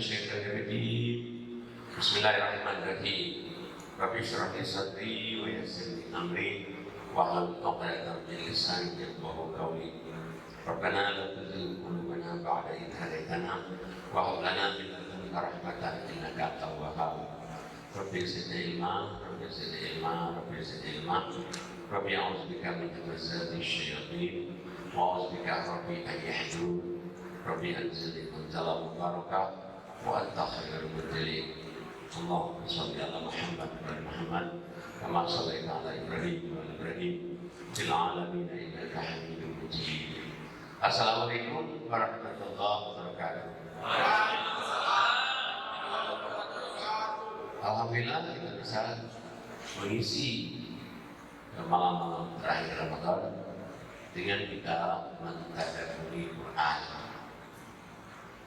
minasyaitonir rajim. Bismillahirrahmanirrahim. Rabbi shrah li sadri wa yassir li amri wahlul 'uqdatam min lisani yafqahu qawli. Rabbana la tuzigh qulubana ba'da idh hadaytana wa hab lana min ladunka rahmatan innaka antal wahhab. Rabbi zidni ilma, Rabbi zidni ilma, Rabbi zidni ilma. Rabbi a'udzubika min hamazati syayatin wa a'udzubika Rabbi an yahdurun. Rabbi anzilni munzala mubarakah wa anta khairul munzilin. Allahumma shalli ala Muhammad wa ala Muhammad kama shallaita ala Ibrahim wa ala Ibrahim fil alamin innaka Hamidum Majid. Assalamualaikum warahmatullahi wabarakatuh. Alhamdulillah kita bisa mengisi malam-malam terakhir Ramadan dengan kita mentadabburi Quran.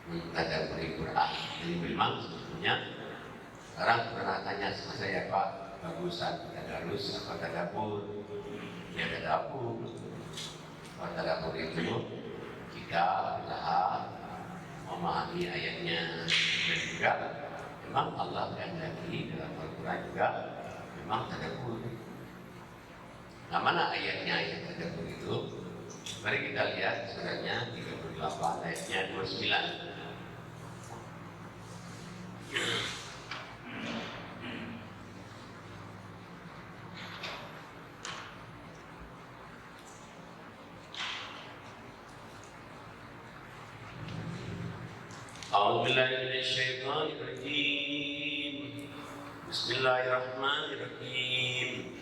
Mentadabburi Quran. Jadi memang sebetulnya orang pernah tanya sama saya, Pak, bagusan tadarus apa tadabbur? Ya tadabbur. Kalau tadabbur itu kita berusaha memahami ayatnya, dan juga memang Allah kehendaki dalam Al-Quran juga memang tadabbur. Nah, mana ayatnya ayat tadabbur itu? Mari kita lihat suratnya 38 ayatnya 29. A'udzubillahi minasyaitonir rajim. Bismillahirrahmanirrahim.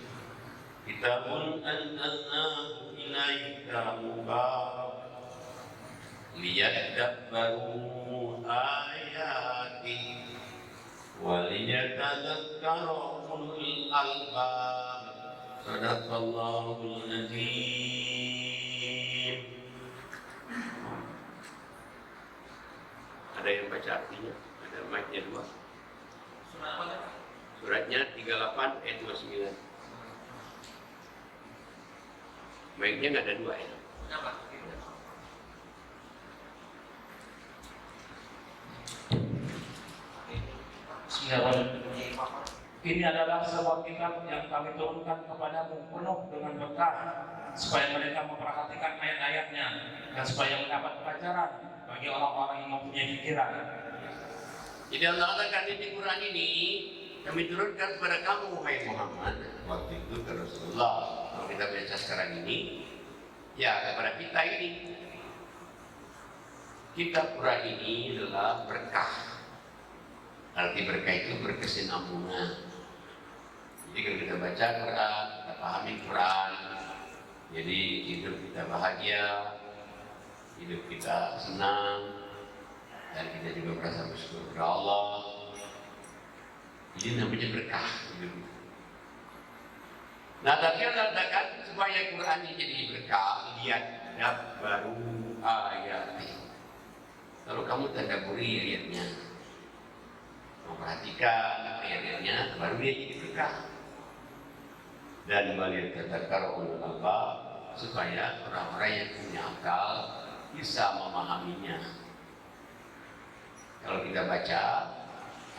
Kitabun anzalnahu ilaika mubarak liyadabbaru ayati wa liyatadhakkara ulul albab. Shadaqallahul azim. Ada yang baca artinya? Ada mic-nya 2. Suratnya 38 ayat 29. Mic-nya nggak ada 2 ya? Kenapa? Ini adalah sebuah kitab yang kami turunkan kepadamu penuh dengan berkah, supaya mereka memperhatikan ayat-ayatnya dan supaya mendapat pelajaran bagi orang-orang yang mempunyai pikiran. Jadi Allah katakan di Quran ini kami turunkan kepada kamu, wahai Muhammad. Waktu itu ke Rasulullah. Kalau kita baca sekarang ini, ya kepada kita ini. Kitab Quran ini adalah berkah. Arti berkah itu berkesinambungan. Jadi kalau kita baca Quran, kita pahami Quran, jadi hidup kita bahagia, hidup kita senang, dan kita juga merasa bersyukur kepada Allah. Ini namanya berkah hidup. Nah, tapi Allah katakan supaya Quran ini jadi berkah, lihat baru ayatnya. Lalu kamu tadabburi ayatnya, memperhatikan ayatnya, baru dia jadi berkah. Dan balik tadzakkar ulul albab, supaya orang-orang yang punya akal bisa memahaminya. Kalau kita baca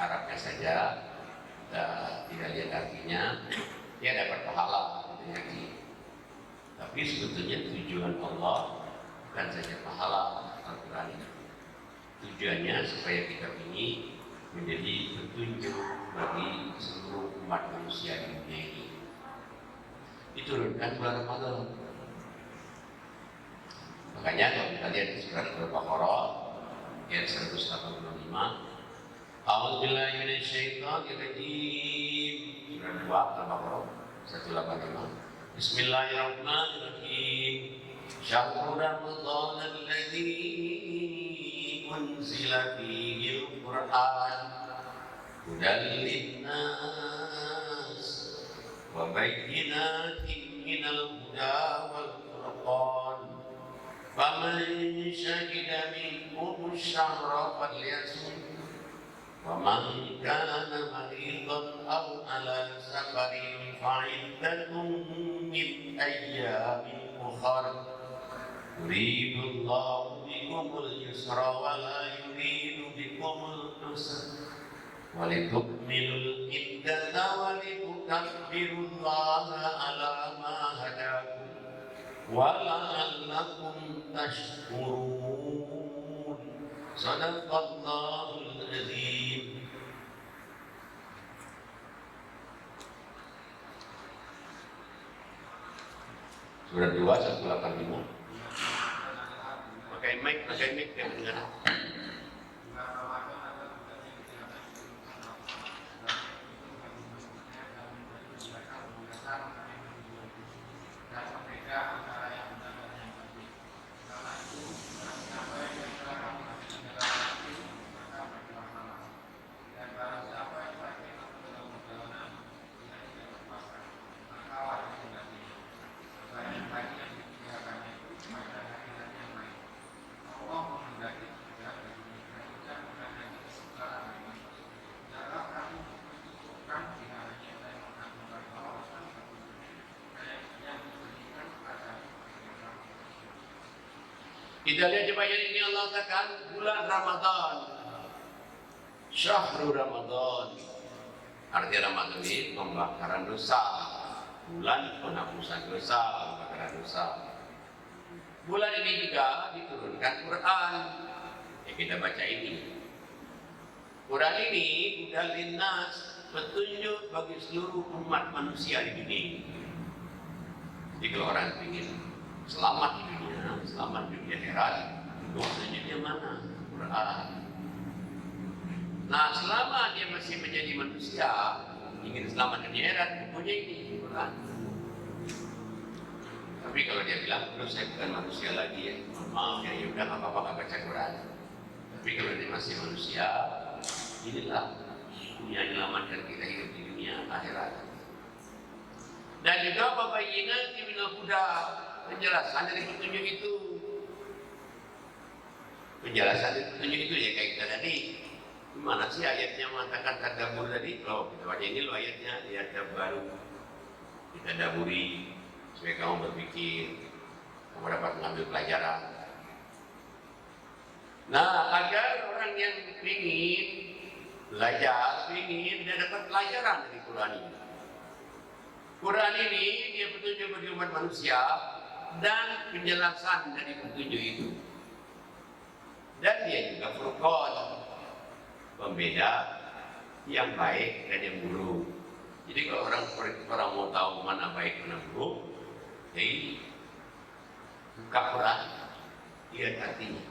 Arabnya saja, kita tidak lihat artinya, dia dapat pahala. Tapi sebetulnya tujuan Allah bukan saja pahala Al-Quran itu. Tujuannya supaya kita ini menjadi petunjuk bagi seluruh umat manusia di dunia ini. Diturunkan bulan Ramadan. Makanya kalau kita lihat di surat Al-Baqarah ayat 185, A'udzubillahi minasyaitonir rajim. Surat 2 Al-Baqarah 185. Bismillahirrahmanirrahim. Syahrul Ramadan alladzi unzila fihi al-Qur'an hudan lin-nas wa bayyinatin minal huda wal furqan. Faman syahida minkum ash-shahra falyasum wa man kana maridan aw ala safarin fa'iddatun min ayyamin ukhra. Yuridullahu bikumul yusra wa la yuridu bikumul usra walitukmilul iddata walitukabbirullaha ala ma hadakum wa la'allakum tashkurun. Sadaqallahul azim. Surat 2 185. Pakai mic yang mendengar. Kita lihat coba ini Allah katakan bulan Ramadan, Syahrul Ramadan. Arti Ramadan ini pembakaran dosa, bulan penghapusan dosa, pembakaran dosa. Bulan ini juga diturunkan Quran. Ya, kita baca ini. Quran ini hudal linnas, petunjuk bagi seluruh umat manusia di dunia ini. Jadi kalau orang ingin selamat di dunia, selamat di dunia akhirat, petunjuknya mana? Quran. Nah, selama dia masih menjadi manusia, ingin selamat di dunia akhirat, bukunya ini Quran. Tapi kalau dia bilang, "Belum, saya bukan manusia lagi ya, maaf ya, udah nggak apa-apa nggak baca Quran." Tapi kalau dia masih manusia, inilah yang menyelamatkan kita hidup di dunia akhirat. Dan juga babayinati minal huda, penjelasan dari petunjuk itu. Penjelasan dari petunjuk itu ya kayak kita tadi. Gimana sih ayatnya mengatakan tadabbur tadi? Loh, kita baca ini loh ayatnya, ayat baru. Kita tadabburi supaya kamu berpikir, kamu dapat mengambil pelajaran. Nah, agar orang yang ingin belajar, ingin dia dapat pelajaran dari Quran ini. Quran ini dia petunjuk bagi umat manusia dan penjelasan dari petunjuk itu. Dan dia juga furqan, pembeda yang baik dan yang buruk. Jadi kalau orang mau tahu mana baik mana buruk, jadi buka Quran, lihat artinya.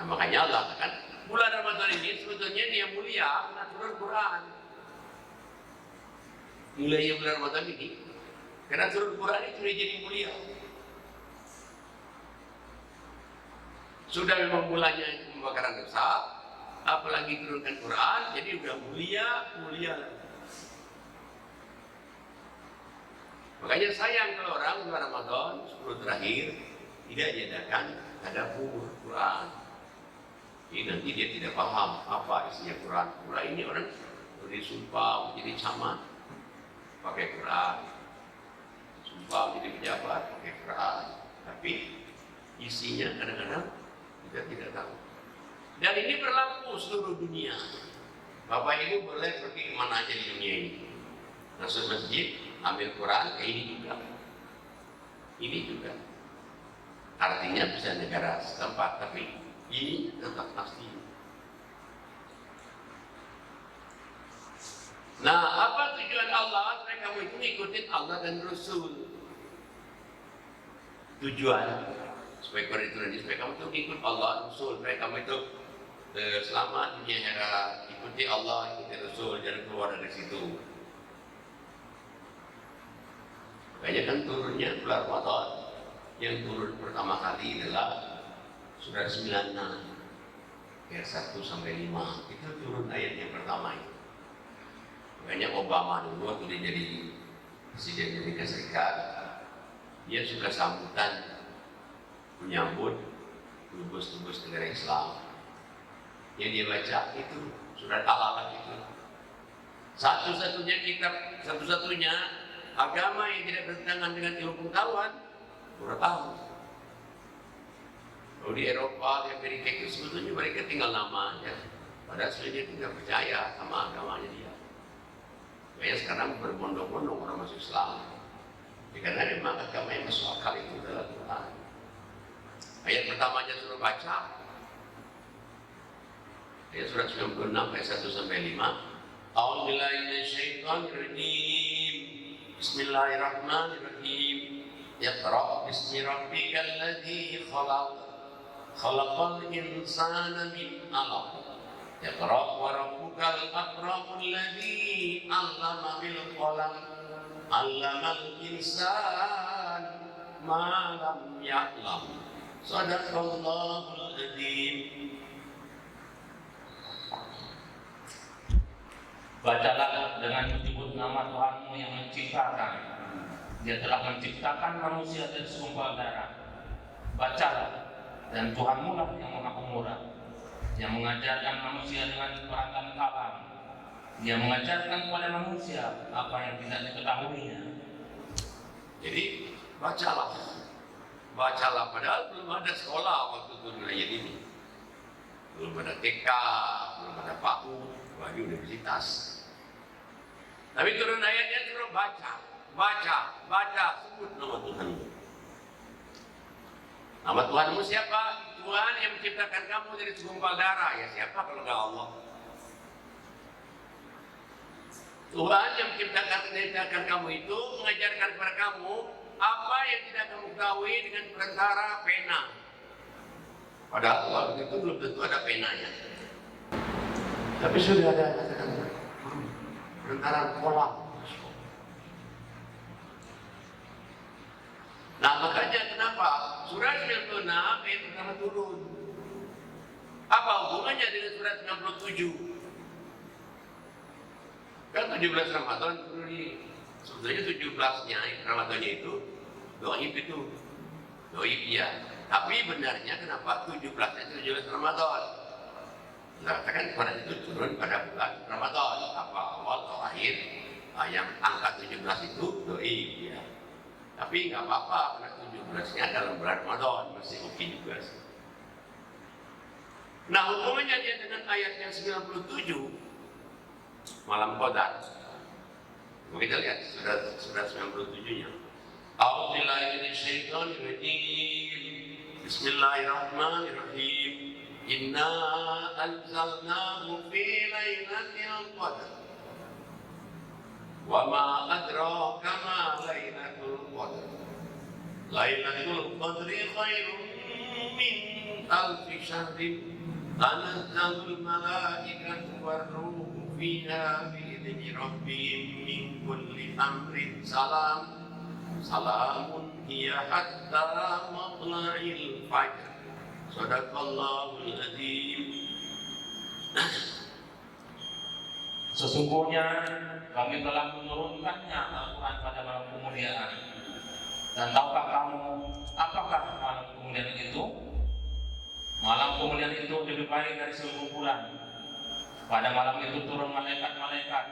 Nah makanya Allah katakan bulan Ramadan ini sebetulnya dia mulia karena turun Quran. Mulainya bulan Ramadan ini karena turun Quran itu dia jadi mulia. Sudah memang mulanya itu pembakaran dosa, apalagi turunkan Quran, jadi udah mulia. Makanya sayang kalau orang bulan Ramadan 10 terakhir tidak diadakan tadabbur Quran. Ini nanti dia tidak paham apa isinya Quran. Quran ini orang disumpah menjadi camat pakai Quran, sumpah menjadi pejabat pakai Quran, tapi isinya kadang-kadang kita tidak tahu. Dan ini berlaku seluruh dunia. Bapak Ibu boleh pergi kemana aja di dunia ini, masuk masjid, ambil Quran, ini juga. Artinya bisa negara setempat, tapi ini tetap pasti. Nah, apa tujuan Allah? Supaya kamu itu ngikutin Allah dan Rasul. Tujuan supaya Quran itu nanti supaya kamu itu ngikut Allah dan Rasul, supaya kamu itu selamat dunia akhirat. Ikuti Allah, ikuti Rasul, jangan keluar dari situ. Makanya kan turunnya bulan Ramadan, yang turun pertama kali adalah surat 96 ayat 1 sampai 5. Itu turun ayat yang pertama itu. Makanya Obama dulu waktu dia jadi Presiden Amerika Serikat, dia suka sambutan menyambut tugas-tugas negara Islam. Yang dia baca itu surat Al-Alaq itu. Satu-satunya agama yang tidak bertentangan dengan ilmu pengetahuan, Quran. Kalau di Eropa, di Amerika itu sebetulnya mereka tinggal nama aja. Padahal sebenarnya tidak percaya sama agamanya dia. Makanya sekarang berbondong-bondong orang masuk Islam. Ya, karena memang agama yang masuk akal itu adalah Tuhan. Ayat pertama aja suruh baca. Ayat surat 96 ayat 1 sampai 5. A'udzubillahi minasyaitonirrajim. Bismillahirrahmanirrahim. Iqra' bismi rabbikal ladzi khalaq. Khalaqal insana min 'alaq. Iqra' wa rabbukal akramul ladzi 'allama bil qalam. 'Allamal insana ma lam ya'lam. Shadaqallahul adzim. Bacalah dengan menyebut nama Tuhanmu yang menciptakan. Dia telah menciptakan manusia dari segumpal darah. Bacalah, dan Tuhanmu lah yang Maha Pemurah, yang mengajarkan manusia dengan perangkat kalam. Dia mengajarkan kepada manusia apa yang tidak diketahuinya. Jadi bacalah, padahal belum ada sekolah waktu turun ayat ini. Belum ada TK, belum ada PAUD, baru universitas. Tapi turun ayatnya suruh baca, sebut nama Tuhanmu. Nama Tuhanmu siapa? Tuhan yang menciptakan kamu dari segumpal darah. Ya siapa kalau nggak Allah? Tuhan yang menciptakan kamu itu mengajarkan kepada kamu apa yang tidak kamu ketahui dengan perantara pena. Padahal waktu itu belum tentu ada penanya. Tapi sudah ada perantara kolam. Nah makanya kenapa surat 96 ayat pertama turun? Apa hubungannya dengan surat 97? Kan 17 Ramadan turun ini. Sebetulnya 17-nya Ramadannya itu doib itu. Doib ya. Tapi benarnya kenapa 17-nya itu 17 Ramadan? Katakan pada itu turun pada bulan Ramadan. Apa awal atau akhir? Yang angka 17 itu doib ya. Tapi nggak apa-apa karena 17-nya dalam bulan Ramadan masih oke juga sih. Nah hubungannya dia dengan ayat yang 97 malam Qadar. Kita lihat surat 97-nya. A'udzubillahi minasyaitonirrajim. Bismillahirrahmanirrahim. Inna anzalnahu fi lailatul qadar. Wa ma adraka ma lailatul qadar. Lailatul qadri khairun min alfi syahrin. Tanazzalul malaikatu war-ruhu fiha bi'izni rabbihim min kulli amrin salam. Salamun hiya hatta matla'il fajr. Shadaqallahul adzim. Sesungguhnya kami telah menurunkannya Al-Quran pada malam kemuliaan. Dan tahukah kamu apakah malam kemuliaan itu? Malam kemuliaan itu lebih baik dari seluruh bulan. Pada malam itu turun malaikat-malaikat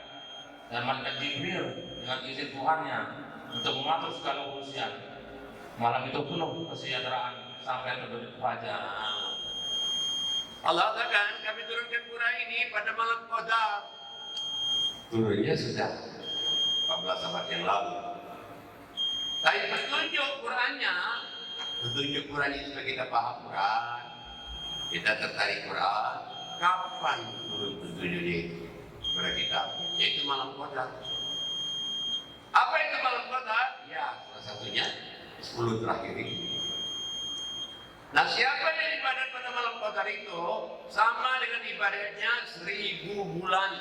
dan malaikat Jibril dengan izin Tuhannya untuk mengatur segala urusan. Malam itu penuh kesejahteraan sampai terbit fajar. Allah katakan kami turunkan Quran ini pada malam Qadar. Turunnya sudah 14 abad yang lalu. Tapi petunjuk Qurannya, petunjuk Quran itu supaya kita paham Quran, kita tertarik Quran. Kapan turun petunjuknya itu kepada kita? Yaitu malam Qadar. Apa itu malam Qadar? Ya, salah satunya 10 terakhir ini. Nah, siapa yang ibadat pada malam Qadar itu sama dengan ibadahnya 1000 bulan.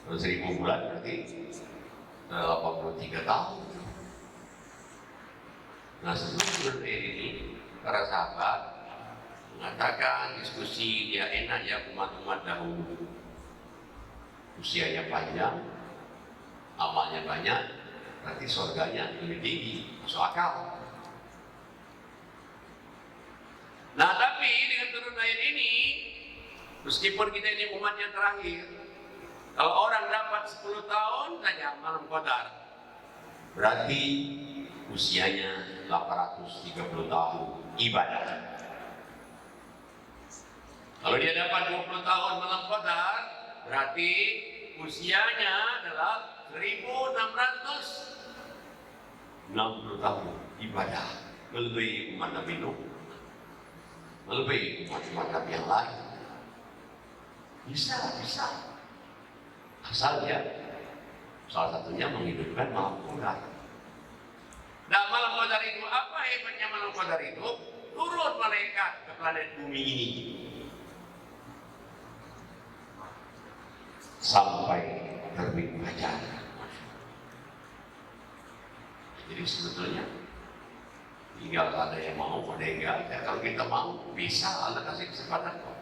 Kalau 1000 bulan berarti 83 tahun. Nah, sebelum ini para sahabat mengatakan diskusi dia enak ya umat-umat dahulu. Usianya panjang, amalnya banyak, berarti surganya lebih tinggi, masuk akal. Nah tapi dengan turun ayat ini, meskipun kita ini umat yang terakhir, kalau orang dapat 10 tahun saja malam Qadar, berarti usianya 830 tahun ibadah. Kalau dia dapat 20 tahun malam qadar, berarti usianya adalah 1660 tahun ibadah, melebihi umat Nabi Nuh, melebihi umat Nabi yang lain. Bisa. Asal dia salah satunya menghidupkan malam qadar. Nah, malam qadar itu apa hebatnya malam qadar itu? Turun malaikat ke planet bumi ini sampai terbit fajar. Jadi sebetulnya tinggal ada yang mau, ada yang enggak. Ya, kalau kita mau, bisa. Allah kasih kesempatan kok.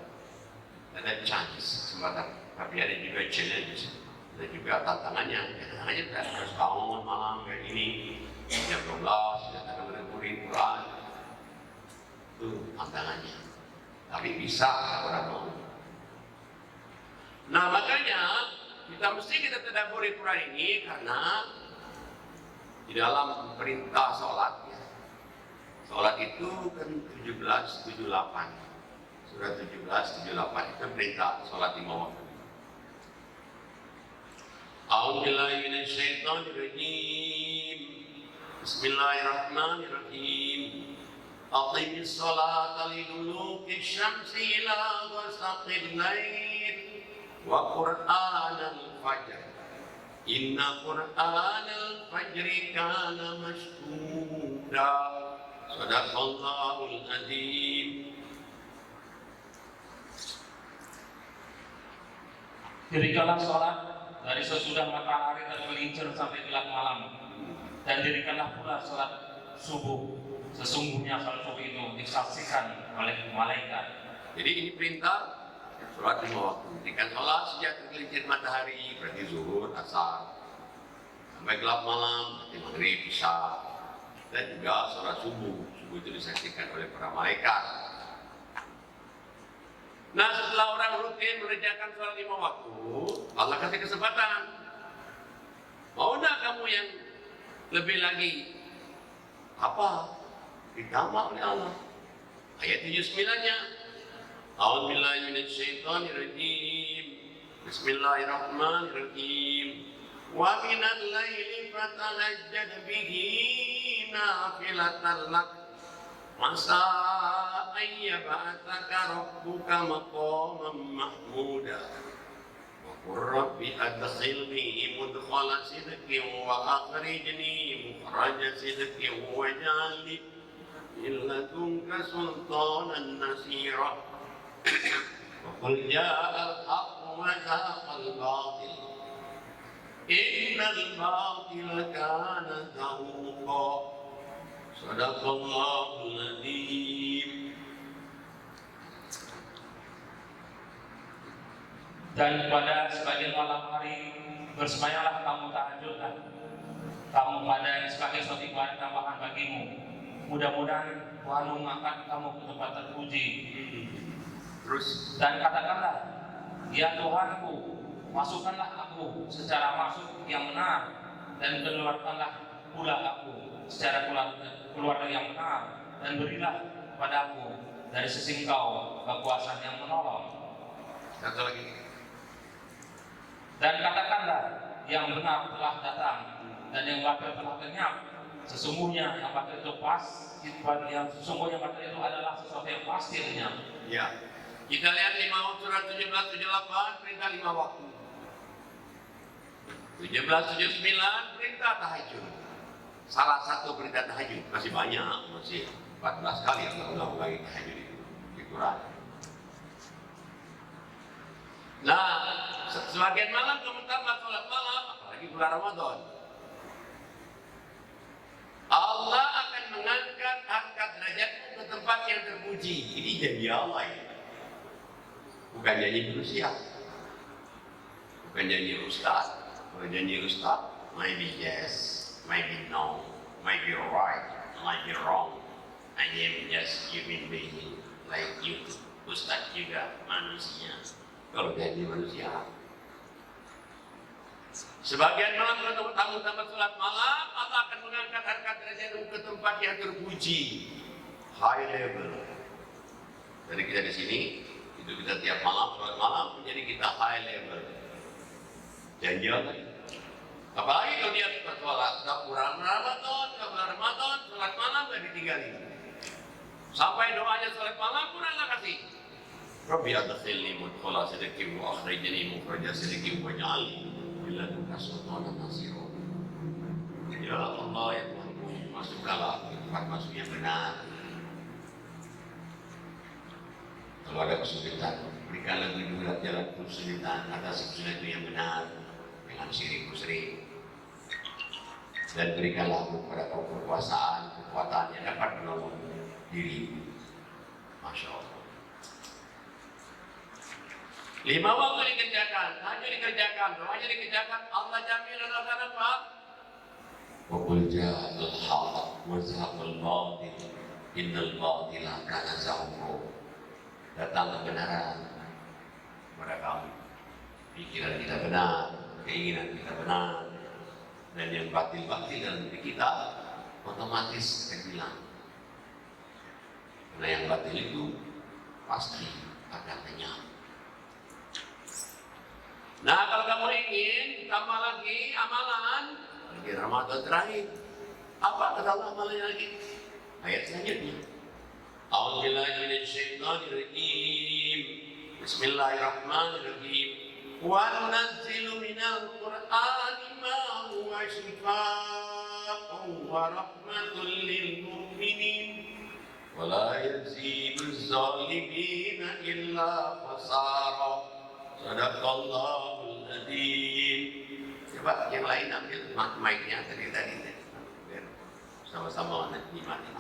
Ada chance, kesempatan. Tapi ada juga challenge, ada juga tantangannya. Tantangannya harus bangun malam kayak ini, jam 12, sudah mendengarin Quran. Itu tantangannya. Tapi bisa orang mau. Nah, makanya kita tadabburi Quran ini karena di dalam perintah sholat, ya. Sholat itu kan 1778. Surah 1778 itu perintah sholat 5 waktu. A'udzubillahi minasyaitonirrajim. Bismillahirrahmanirrahim. Aqimis sholata liduluki syamsi ila ghasaqil lail wa qur'anal fajr. Inna qur'anal fajri kana mashhuda. Sadaqallahul azim. Dirikanlah sholat dari sesudah matahari tergelincir sampai gelap malam, dan dirikanlah pula sholat subuh. Sesungguhnya sholat subuh itu disaksikan oleh malaikat. Jadi ini perintah sholat 5 waktu. Dirikan sholat sejak tergelincir matahari, berarti zuhur, asar, sampai gelap malam, berarti maghrib, isya, dan juga sholat subuh. Subuh itu disaksikan oleh para malaikat. Nah, setelah orang rutin mengerjakan sholat 5 waktu, Allah kasih kesempatan. Mau enggak kamu yang lebih lagi? Apa? Ditambah oleh Allah. Ayat 79-nya. A'udzubillahi minasyaitonirrajim. Bismillahirrahmanirrahim. Wa minal laili fatahajjad bihi nafilatan lak. Masa ayyaba'ataka rabbuka maqaman mahmuda wa qur rabbi adkhilni mudkhala sidqin wa akhrijni mukhraja sidqin waj'al li min ladunka sultanan nasira wa qul ja'al haqqu wa zahaqal batil innal batila kana zahuqa. Sadaqallahul azim. Dan pada sebagian malam hari bersemayamlah kamu tahajudlah. Kamu pada sebagai suatu ibadah tambahan bagimu. Mudah-mudahan Tuhan mengangkat kamu ke tempat terpuji. Terus Dan katakanlah, ya Tuhanku, masukkanlah aku secara masuk yang benar, dan keluarkanlah pula aku secara keluar yang benar, dan berilah padaku dari sisi Engkau kekuasaan yang menolong. satu lagi. Dan katakanlah, yang benar telah datang dan yang batil telah lenyap. Sesungguhnya yang batil itu sesungguhnya batil itu adalah sesuatu yang pasti lenyap. Ya. Kita lihat 5 surat 1778 perintah 5 waktu. 1779 perintah tahajud. Salah satu perintah tahajud, masih banyak, masih 14 kali Allah ulang-ulangi tahajud itu di Quran. Nah, sebagian malam kamu tambah sholat malam, apalagi bulan Ramadan. Allah akan mengangkat harkat derajatmu ke tempat yang terpuji. Ini janji Allah ya. Bukan janji manusia. Bukan janji ustaz. Bukan janji ustaz, maybe yes, maybe no, might be right, might be wrong. I am just human being like you. Ustaz juga manusia. Kalau janji manusia. Sebagian malam kalau tamu tambah sholat malam, Allah akan mengangkat harkat derajatmu ke tempat tempat yang terpuji, high level. Jadi kita di sini, itu kita tiap malam, sholat malam, jadi kita high level. Janji apa? Apalagi kalau dia sholat, bulan Ramadan, sholat malam gak ditinggalin. Sampai doanya sholat malam pun Allah kasih. Rabbi adkhilni mudkhala sidqin wa akhrijni mukhraja sidqin waj'alni min ladunka sultanan nasira. Ya Allah ya Tuhanku, masukkanlah ke tempat masuk yang benar. Kalau ada kesulitan, berikanlah tunjuklah jalan kesulitan atas kesulitan yang benar dengan syirik musyrik. Dan berikanlah kepada kekuasaan yang dapat menolong diri. Masya Allah. 5 waktu dikerjakan, hanya dikerjakan, doanya dikerjakan. Allah jamin Allah akan apa? Wa ja'al haqq wa zahaqal batil innal batila kana zahuqa. Datang kebenaran kepada kamu. Pikiran kita benar, keinginan kita benar, dan yang batil-batil dalam diri kita otomatis akan hilang. Karena yang batil itu pasti akan lenyap. Nah, kalau kamu ingin tambah lagi amalan di Ramadan terakhir, apa kata Allah amalannya lagi? Ayat selanjutnya. A'udzubillahi minasyaitonirrajim. Bismillahirrahmanirrahim. Wa nunazzilu minal Qur'ani ma huwa shifaa'un wa rahmatun lil mu'minin wa la yaziduz zalimina illa khasara. Sadaqallahul adzim. Coba yang lain ambil mic-nya tadi biar sama-sama nikmati.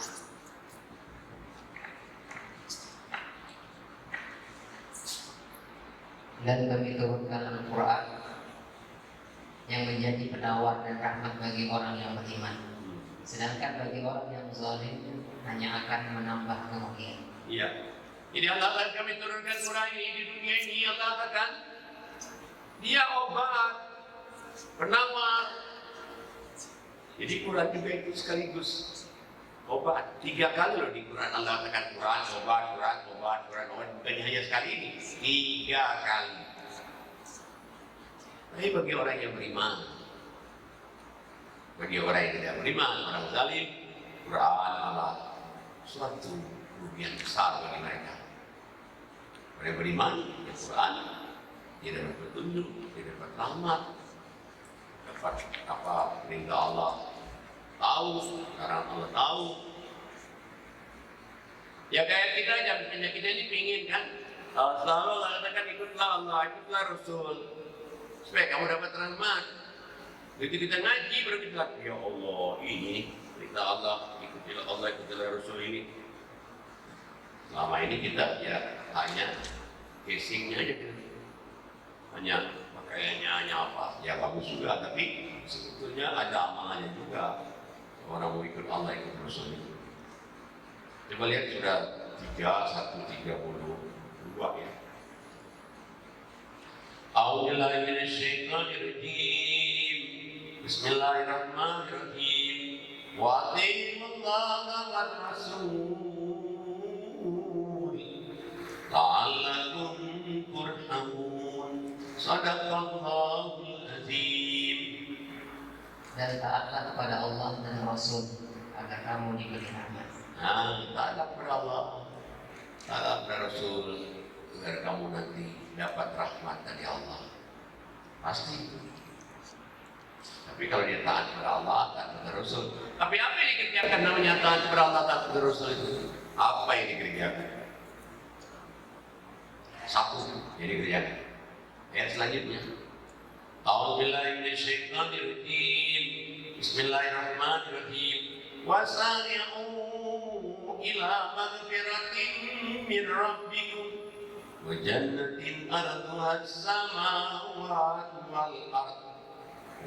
Dan kami turunkan Al-Quran yang menjadi penawar dan rahmat bagi orang yang beriman. Sedangkan bagi orang yang zalim hanya akan menambah kerugian. Iya. Jadi Allah akan kami turunkan Quran ini di dunia ini. Allah katakan dia obat, penawar. Jadi Quran juga itu sekaligus obat. 3 kali loh di Quran Allah katakan Quran obat. Bukannya hanya sekali ini, 3 kali. Tapi bagi orang yang beriman, bagi orang yang tidak beriman, orang zalim, Quran Allah suatu kerugian besar bagi mereka. Orang yang beriman, ya Quran, dia dapat petunjuk, dia dapat rahmat, dapat apa perintah Allah, tahu, sekarang Allah tahu. Ya kayak kita aja, misalnya kita ini pingin kan, selalu Allah katakan ikutlah Allah, ikutlah Rasul, supaya kamu dapat rahmat. Begitu kita ngaji, baru kita bilang, ya Allah, ini perintah Allah, ikutilah Allah, ikutilah Rasul ini. Selama ini kita ya hanya casingnya aja, hanya pakaiannya, hanya apa, ya bagus juga, tapi sebetulnya ada amalannya juga. Orang mau ikut Allah, ikut Rasul itu. Coba lihat sudah 31:32 ya. A'udzubillahi minasyaitonirrajim. Bismillahirrahmanirrahim. Wa atiiullaha war rasul la'allakum turhamun. Sadaqallahul adzim. Dan taatlah kepada Allah dan Rasul agar kamu diberi rahmat. Taatlah kepada Allah, taatlah kepada Rasul agar kamu nanti dapat rahmat dari Allah. Pasti itu. Tapi kalau dia taat kepada Allah, taat kepada Rasul. Tapi apa yang dikerjakan namanya taat kepada Allah, taat kepada Rasul itu? Apa yang dikerjakan? Satu yang dikerjakan. Ayat selanjutnya. A'udzubillahi minasyaitonirrajim. Bismillahirrahmanirrahim. Wasari'u ila maghfiratin min rabbikum wa jannatin arduha as-samawati wal ardh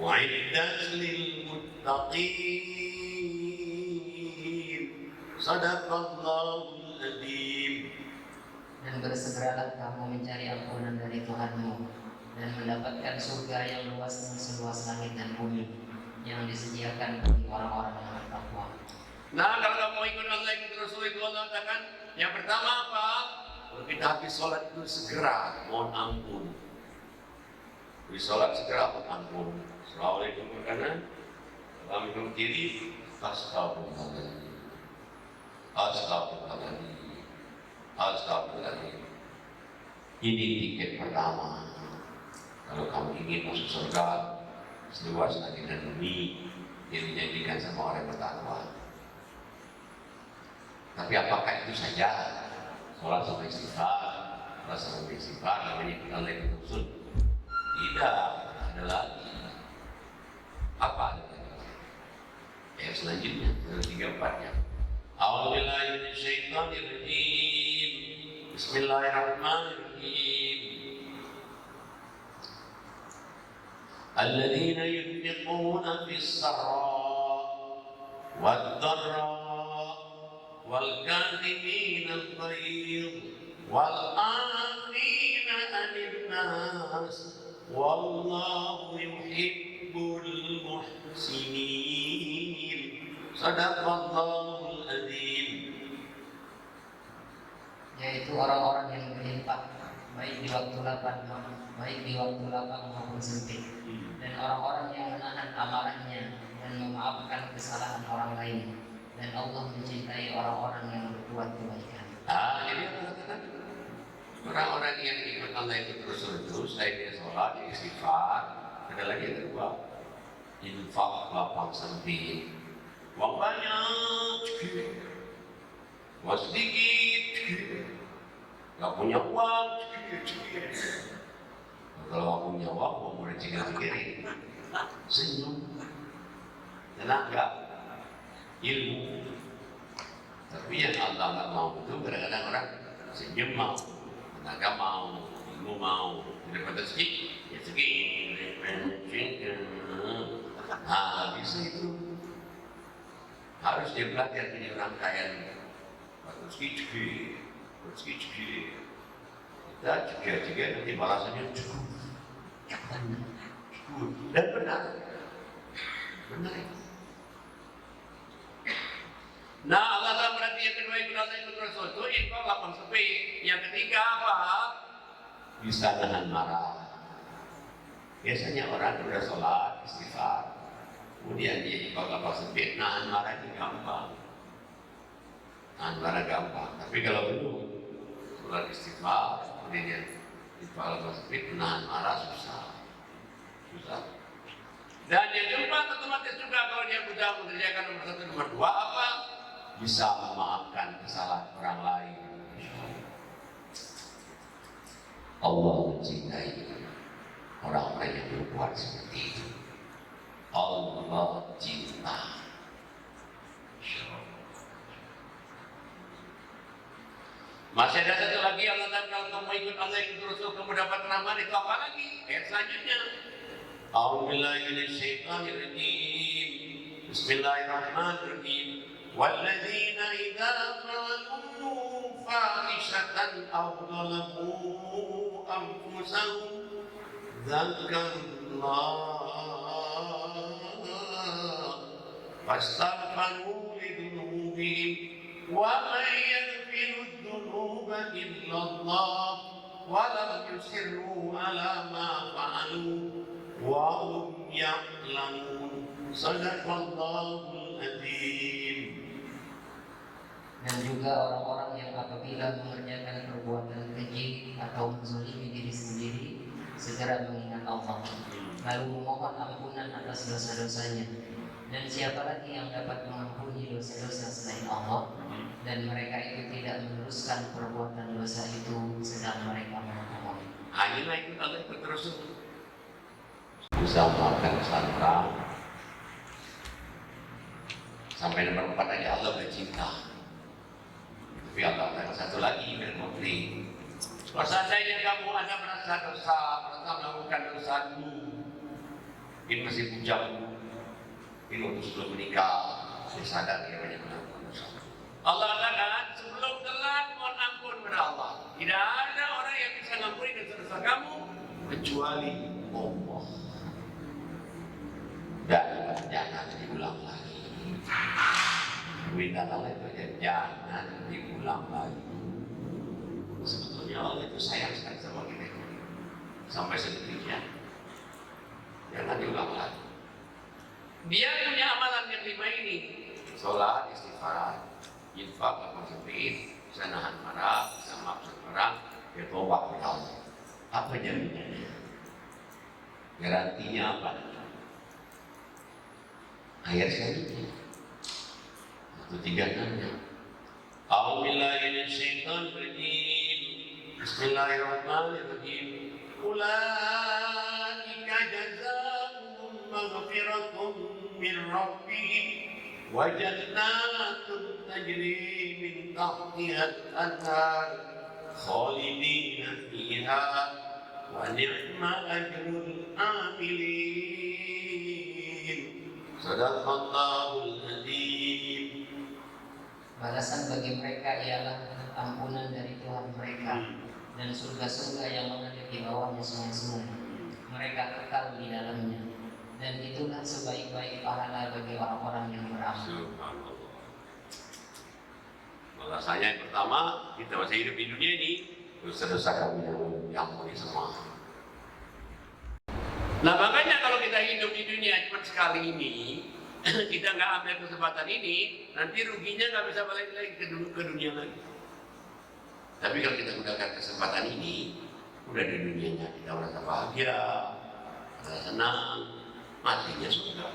wa'iddat lil muttaqin. Sadaqallahul adzim. Dan bersegeralah kamu mencari ampunan dari Tuhanmu dan mendapatkan surga yang luasnya seluas langit dan bumi yang disediakan bagi orang-orang yang bertakwa. Nah, kalau kamu mau ikut Allah, ikut Rasul, itu Allah katakan, yang pertama apa? Kalau kita habis sholat itu segera mohon ampun. Habis sholat segera mohon ampun. Assalamualaikum ke kanan, assalamualaikum ke kiri, astagfirullahaladzim, astagfirullahaladzim, astagfirullahaladzim. Ini tiket pertama. Kalau kamu ingin masuk surga seluas langit dan bumi yang dijanjikan sama orang bertakwa. Tapi apakah itu saja? Sholat sampai istighfar, sholat sampai istighfar, namanya kita lagi usul. Tidak, ada lagi. Apa ada lagi? Yang selanjutnya, dari 3-4-nya. A'udzubillahi minasyaitonirrajim. Bismillahirrahmanirrahim. Alladzina yunfiquna fis-sarra wad-dharra والكاظمين الغيظ والعافين عن الناس والله يحب المحسنين صدق الله العظيم. Yaitu orang-orang yang berinfak baik di waktu lapang maupun sempit, dan orang-orang yang menahan amarahnya dan memaafkan kesalahan orang lain. Dan Allah mencintai orang-orang yang berbuat kebaikan. Jadi orang-orang yang ikut Allah itu terus-terus, selain dia sholat, dia istighfar, ada lagi yang kedua, infak lapang sempit, uang banyak, uang sedikit, nggak punya uang, kalau nggak punya uang boleh cingin-cingin, senyum, tenaga, ilmu. Tapi yang Allah nggak mau itu kadang-kadang orang senyum mau, tenaga mau, ilmu mau, tidak pada sedikit, ya segini, bisa itu. Harus dia belajar jadi orang kaya. Rezeki, kita juga nanti balasannya cukup. Dan benar. Nah, Allah Ta'ala berarti yang kedua ikut Allah ikut Rasul itu infak lapang sempit. Yang ketiga apa? Bisa nahan marah. Biasanya orang sudah sholat, istighfar, kemudian dia infak lapang sempit, nahan marah itu gampang. Nahan marah gampang. Tapi kalau belum sholat istighfar, kemudian infak lapang sempit, nahan marah susah. Dan yang keempat otomatis juga kalau dia sudah mengerjakan nomor 1, nomor 2 apa? Bisa memaafkan kesalahan orang lain. Allah mencintai orang-orang yang berbuat seperti itu. Allah cinta. Masih ada satu lagi Allah Ta'ala, kalau kamu ikut Allah ikut Rasul kamu dapat rahmat, itu apa lagi? Ayat selanjutnya. A'udzubillahi minasyaitonirrajim. Bismillahirrahmanirrahim. والذين إذا فعلوا فاحشة أو ظلموا أنفسهم ذكروا الله فاستغفروا لذنوبهم ومن يغفر الذنوب إلا الله ولم يصروا على ما فعلوا وهم يعلمون صدق الله العظيم. Dan juga orang-orang yang apabila mengerjakan perbuatan keji atau menzalimi diri sendiri segera mengingat Allah, lalu memohon ampunan atas dosa-dosanya. Dan siapa lagi yang dapat mengampuni dosa-dosa selain Allah? Dan mereka itu tidak meneruskan perbuatan dosa itu sedang mereka memohon. Inilah itu Allah ikut terus bisa memaafkan kesalahan orang. Sampai nomor 4 aja Allah bercinta. Tapi Allah ada satu lagi bermufli. Kalau seandainya kamu ada merasa dosa, merasa melakukan dosa dulu, ini masih bujang, ini waktu sebelum menikah, saya sadar dia banyak melakukan dosa. Allah katakan sebelum telat mohon ampun kepada Allah. Tidak ada orang yang bisa ngampuni dosa-dosa kamu kecuali Allah. Dan jangan diulang lagi. permintaan Allah itu aja jangan diulang lagi. Sebetulnya Allah itu sayang sekali sama kita sampai sedemikian. Jangan diulang lagi. Dia punya amalan yang 5 ini: sholat, istighfar, infak, amal sempit, bisa nahan marah, bisa maafkan orang, ya tobat kepada Allah. Apa jaminannya? Garantinya apa? Ayat selanjutnya. 136. A'udzubillahi minasyaitonir rajim. Bismillahirrahmanirrahim. Ulaika jazaohum maghfiratun min rabbihim wa jannatun tajri min tahtiha al-anhar khalidina fiha wa ni'ma ajrul amilin. Sadaqallahul adzim. Balasan bagi mereka ialah ampunan dari Tuhan mereka dan surga-surga yang mengalir di bawahnya sungai-sungai. Mereka kekal di dalamnya, dan itulah sebaik-baik pahala bagi orang-orang yang beramal. Subhanallah. Bahasanya yang pertama, kita masih hidup di dunia ini, dosa-dosa kami yang diampuni semua. Nah makanya kalau kita hidup di dunia cuma sekali ini, kita nggak ambil kesempatan ini, nanti ruginya nggak bisa balik lagi ke dunia lagi. Tapi kalau kita gunakan kesempatan ini, udah di dunianya kita merasa bahagia, merasa senang, matinya surga.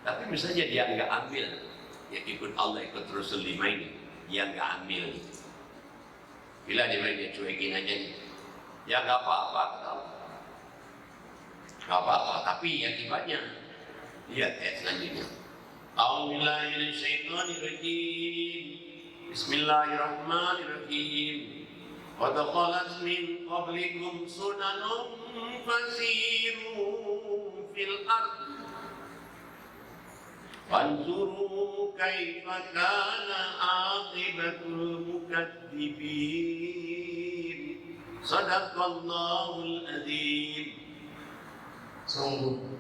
Tapi misalnya dia nggak ambil, ya ikut Allah, ikut Rasul 5 ini, dia nggak ambil. Bila dia cuekin aja nih, ya nggak apa-apa, nggak apa-apa. Tapi akibatnya, lihat ayat selanjutnya. A'udzubillahi minasyaitonirrajim. Bismillahirrahmanirrahim. Qad khalat min qablikum sunanun fasiru fil ardh fanzuru kaifa kana aqibatul mukadzibin. Sadaqallahul adzim. Sungguh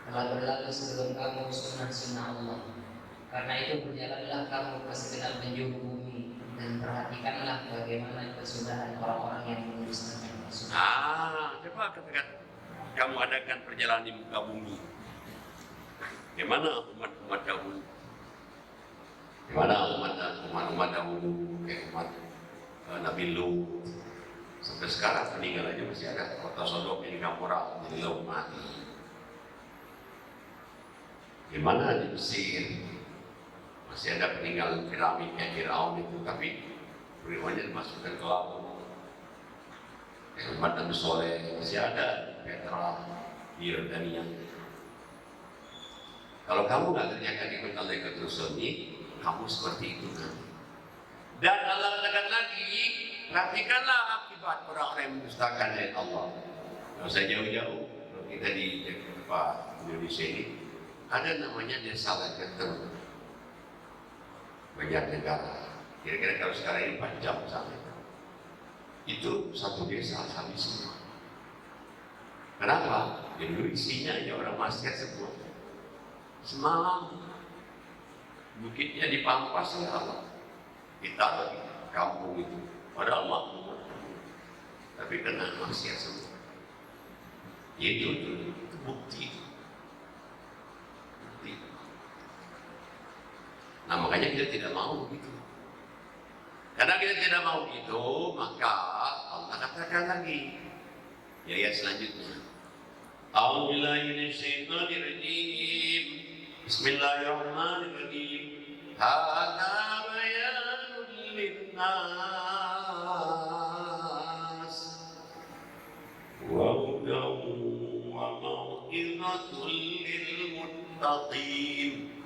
telah berlalu sebelum kamu sunnah-sunnah Allah. Karena itu berjalanlah kamu ke segenap penjuru bumi dan perhatikanlah bagaimana kesudahan orang-orang yang mendustakan Rasul. Coba katakan kamu adakan perjalanan di muka bumi. Bagaimana umat-umat dahulu? Bagaimana umat-umat dahulu? Kayak umat Nabi Lut. Sampai sekarang peninggalannya masih ada. Kota Sodom ini Gomora jadi laut mati. Gimana di Mesir? Masih ada peninggalan piramidnya Firaun itu, tapi berimannya dimasukkan ke laut. Umat Nabi Soleh masih ada Petra di Yordania. Kalau kamu nggak kerjakan ikut Allah ikut Rasul ini, kamu seperti itu nanti. Dan Allah katakan lagi, perhatikanlah akibat orang-orang yang mendustakan ayat Allah. Nggak usah jauh-jauh. Kalau kita di Indonesia ini, ada namanya desa Lageter. Banyak negara. Kira-kira kalau sekarang ini 4 jam sampai. Itu satu desa habis semua. Kenapa? Dulu isinya ya orang masyarakat semua. Semalam bukitnya dipampas oleh Allah. Kita lagi kampung itu. Padahal makmur. Tapi kena maksiat semua. Itu bukti. Nah makanya kita tidak mau begitu. Karena kita tidak mau begitu, maka Allah katakan lagi di ayat selanjutnya. A'udzubillahi minasyaitonirrajim. Bismillahirrahmanirrahim. Hadza bayanun linnas wa hudan wa mau'izatun lil muttaqin.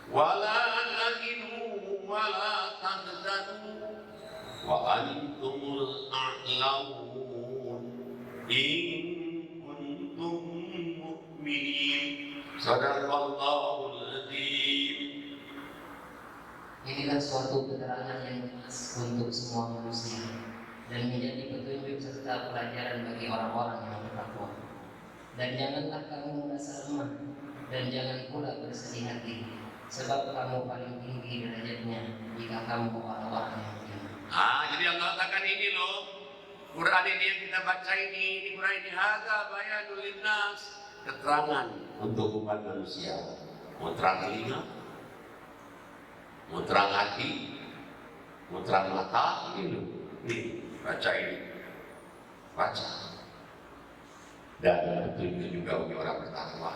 ولا تهنوا ولا تحزنوا وأنتم الأعلون إن كنتم مؤمنين صدق الله العظيم. Inilah suatu keterangan yang jelas untuk semua manusia dan menjadi petunjuk serta pelajaran bagi orang-orang yang bertakwa. Dan janganlah kamu merasa lemah dan jangan pula bersedih hati. sebab kamu paling tinggi derajatnya jika kamu orang yang beriman. Jadi Allah katakan ini loh, Quran ini yang kita baca ini Quran ini hadza bayanul linnas, keterangan untuk umat manusia. Mau terang telinga, mau terang hati, mau terang mata, ini loh. Nih, baca ini. Baca. Dan betul juga bagi orang bertakwa.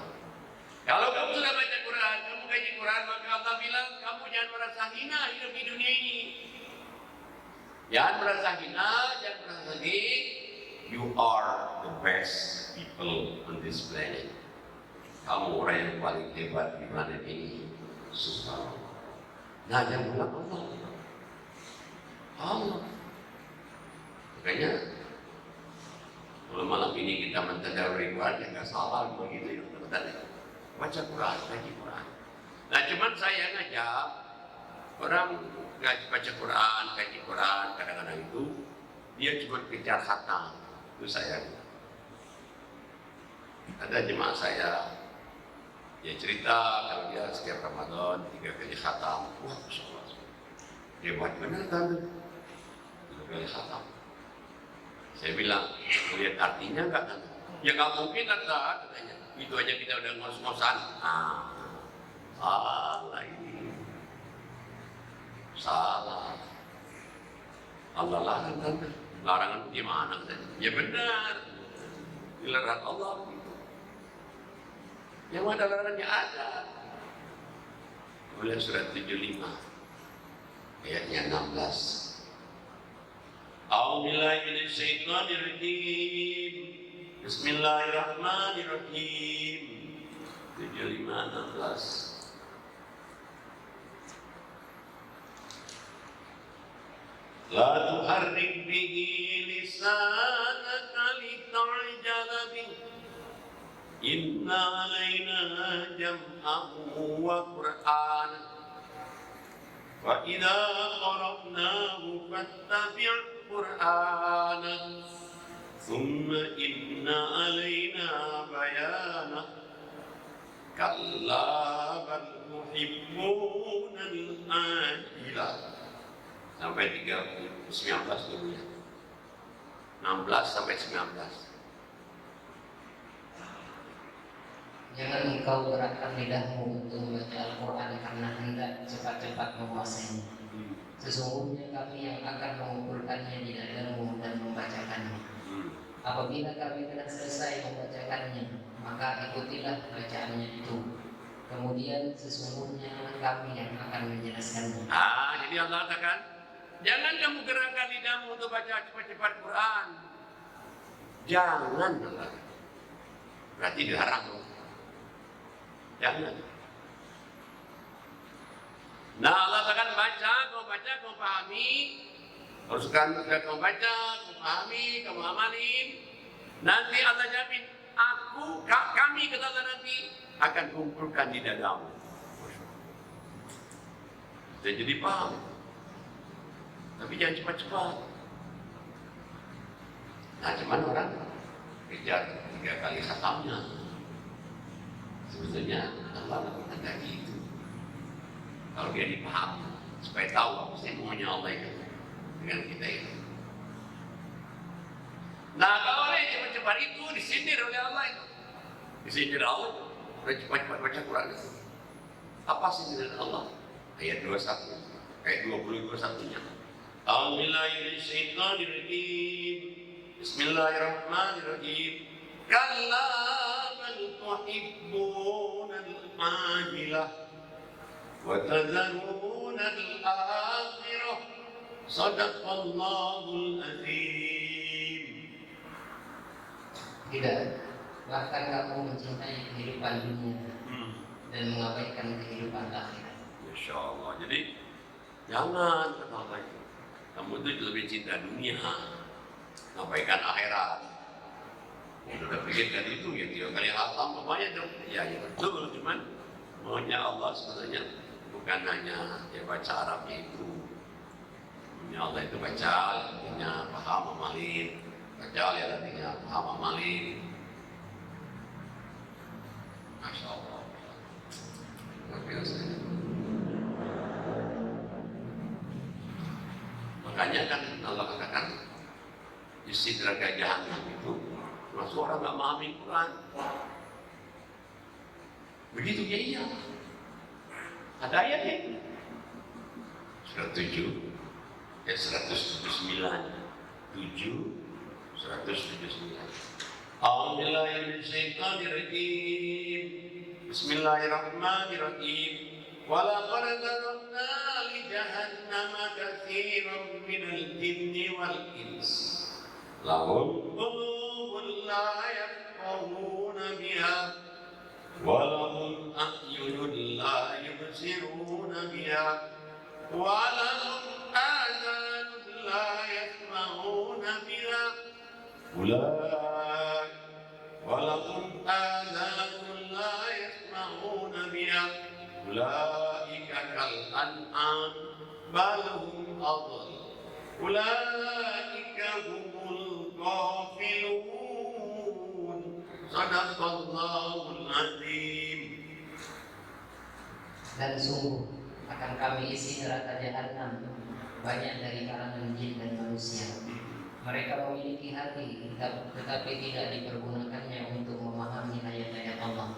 Kalau kamu sudah baca Quran, kamu kaji Quran, maka Allah bilang kamu jangan merasa hina hidup di dunia ini. Jangan merasa hina, jangan merasa sedih. You are the best people on this planet. Kamu orang yang paling hebat di planet ini. Subhanallah. Nah, jangan bilang Allah. Allah. Makanya kalau malam ini kita mentadaburi Quran, ya nggak salah begitu ya. Baca Quran, kaji Quran. Nah, cuman saya ngajak orang baca Quran, kaji Quran, kadang-kadang itu dia cuma kejar khatam. Itu saya. Ada jemaah saya, dia cerita kalau dia setiap Ramadan 3 kali khatam. Wah, Masya Allah. Dia buat benar kan? 3 kali khatam. Saya bilang, lihat artinya enggak kan? Ya nggak mungkin katanya. Itu aja kita udah ngos-ngosan. Salah ini. Salah. Allah larang kan? Larangan gimana katanya? Ya benar. Dilarang Allah. Yang ada larangannya ada. Oleh surat 75 ayatnya 16. A'udzubillahi minasyaitonirrajim. Bismillahirrahmanirrahim. 75:16. La tuharrik bihi lisanaka lita'jala bihi. Inna 'alaina jam'ahu wa Qur'anahu. Wa idza qara'nahu fattabi' Qur'anahu. Thumma inna 'alaina bayanah. Kalla bal tuhibbuna al-ajilah. Sampai 19 dulu ya. 16 sampai 19. Jangan engkau gerakkan lidahmu untuk membaca Al-Quran karena hendak cepat-cepat menguasainya. Sesungguhnya kami yang akan mengumpulkannya di dadamu dan membacakannya. Apabila kami telah selesai membacakannya, maka ikutilah bacaannya itu. Kemudian sesungguhnya kami yang akan menjelaskannya. Jadi Allah katakan, jangan kamu gerakkan lidahmu untuk baca cepat-cepat Quran. Jangan. Berarti dilarang. Jangan. Nah, Allah katakan kau baca, kau pahami. Harus kan kau baca, kau pahami, kau amalin. Nanti Allah jamin, kami kata Allah nanti akan kumpulkan di dadamu. Dan jadi paham. Tapi jangan cepat-cepat. Nah, cuman orang kejar 3 kali khatamnya. Sebetulnya Allah lakukan tadi itu. Kalau dia dipahami, supaya tahu apa sih maunya Allah itu dengan kita itu. Nah, kalau orang yang cepat-cepat itu disindir oleh Allah itu. Disindir Allah itu. Orang cepat-cepat baca Quran itu. Apa sindiran Allah? Ayat 21. Ayat 20-21-nya. A'udzubillahi minasyaitonirrajim. Bismillahirrahmanirrahim. Kalla bal tuhibbuna al-ajilah wa tadharuna al-akhirah. Shadaqallahul azim. Tidak, bahkan kamu mencintai kehidupan dunia dan mengabaikan kehidupan akhirat. Masya Allah. Jadi jangan kata Allah itu. Kamu itu lebih cinta dunia, mengabaikan akhirat. Sudah pikirkan itu ya 3 kali khatam banyak dong. Ya betul, cuman maunya Allah sebenarnya bukan hanya ya baca Arabnya itu. Maunya Allah itu baca, artinya paham amalin. Baca artinya paham amalin. Masya Allah. Luar biasa. Makanya kan Allah katakan istidraka jahannam itu termasuk orang nggak memahami Quran. Begitu ya iya. Ada ayatnya. Surat 7 ayat 179 179. A'udzubillahi minasyaitonirrajim. Bismillahirrahmanirrahim. Walaqad zara'na li jahannama katsiran minal jinni wal ins. Lahum qulubun la yafqahuna biha wa lahum a'yunun la yubsiruna biha wa lahum adhanun la yasma'una biha. ولهم آذان لا يسمعون بها أولئك كالأنعام بل هم أضل أولئك هم الغافلون صدق الله العظيم. Dan sungguh akan kami isi neraka jahanam banyak dari kalangan jin dan manusia. Mereka memiliki hati, tetapi tidak dipergunakannya untuk memahami ayat-ayat Allah.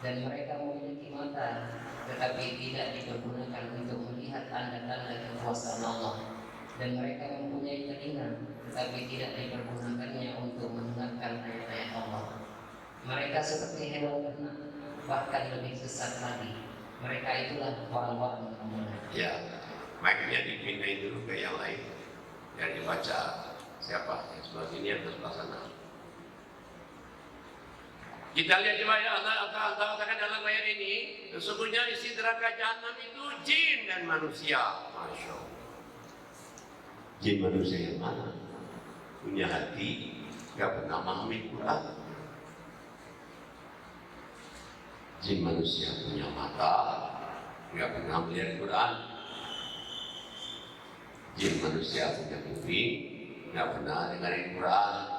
Dan mereka memiliki mata, tetapi tidak dipergunakan untuk melihat tanda-tanda kekuasaan Allah. Dan mereka mempunyai telinga, tetapi tidak dipergunakannya untuk mendengarkan ayat-ayat Allah. Mereka seperti hewan ternak, bahkan lebih sesat lagi. Mereka itulah orang-orang yang munafik. Ya, mic-nya dipindahin dulu ke yang lain. Yang dibaca siapa? Yang sebelah sini atau sebelah sana? Kita lihat coba ya, Allah katakan dalam ayat ini, sesungguhnya isi neraka jahanam itu jin dan manusia. Masya Allah. Jin manusia yang mana? Punya hati, gak pernah memahami Quran. Jin manusia punya mata, gak pernah melihat Quran. Jin manusia punya kuping, nggak pernah dengerin Quran.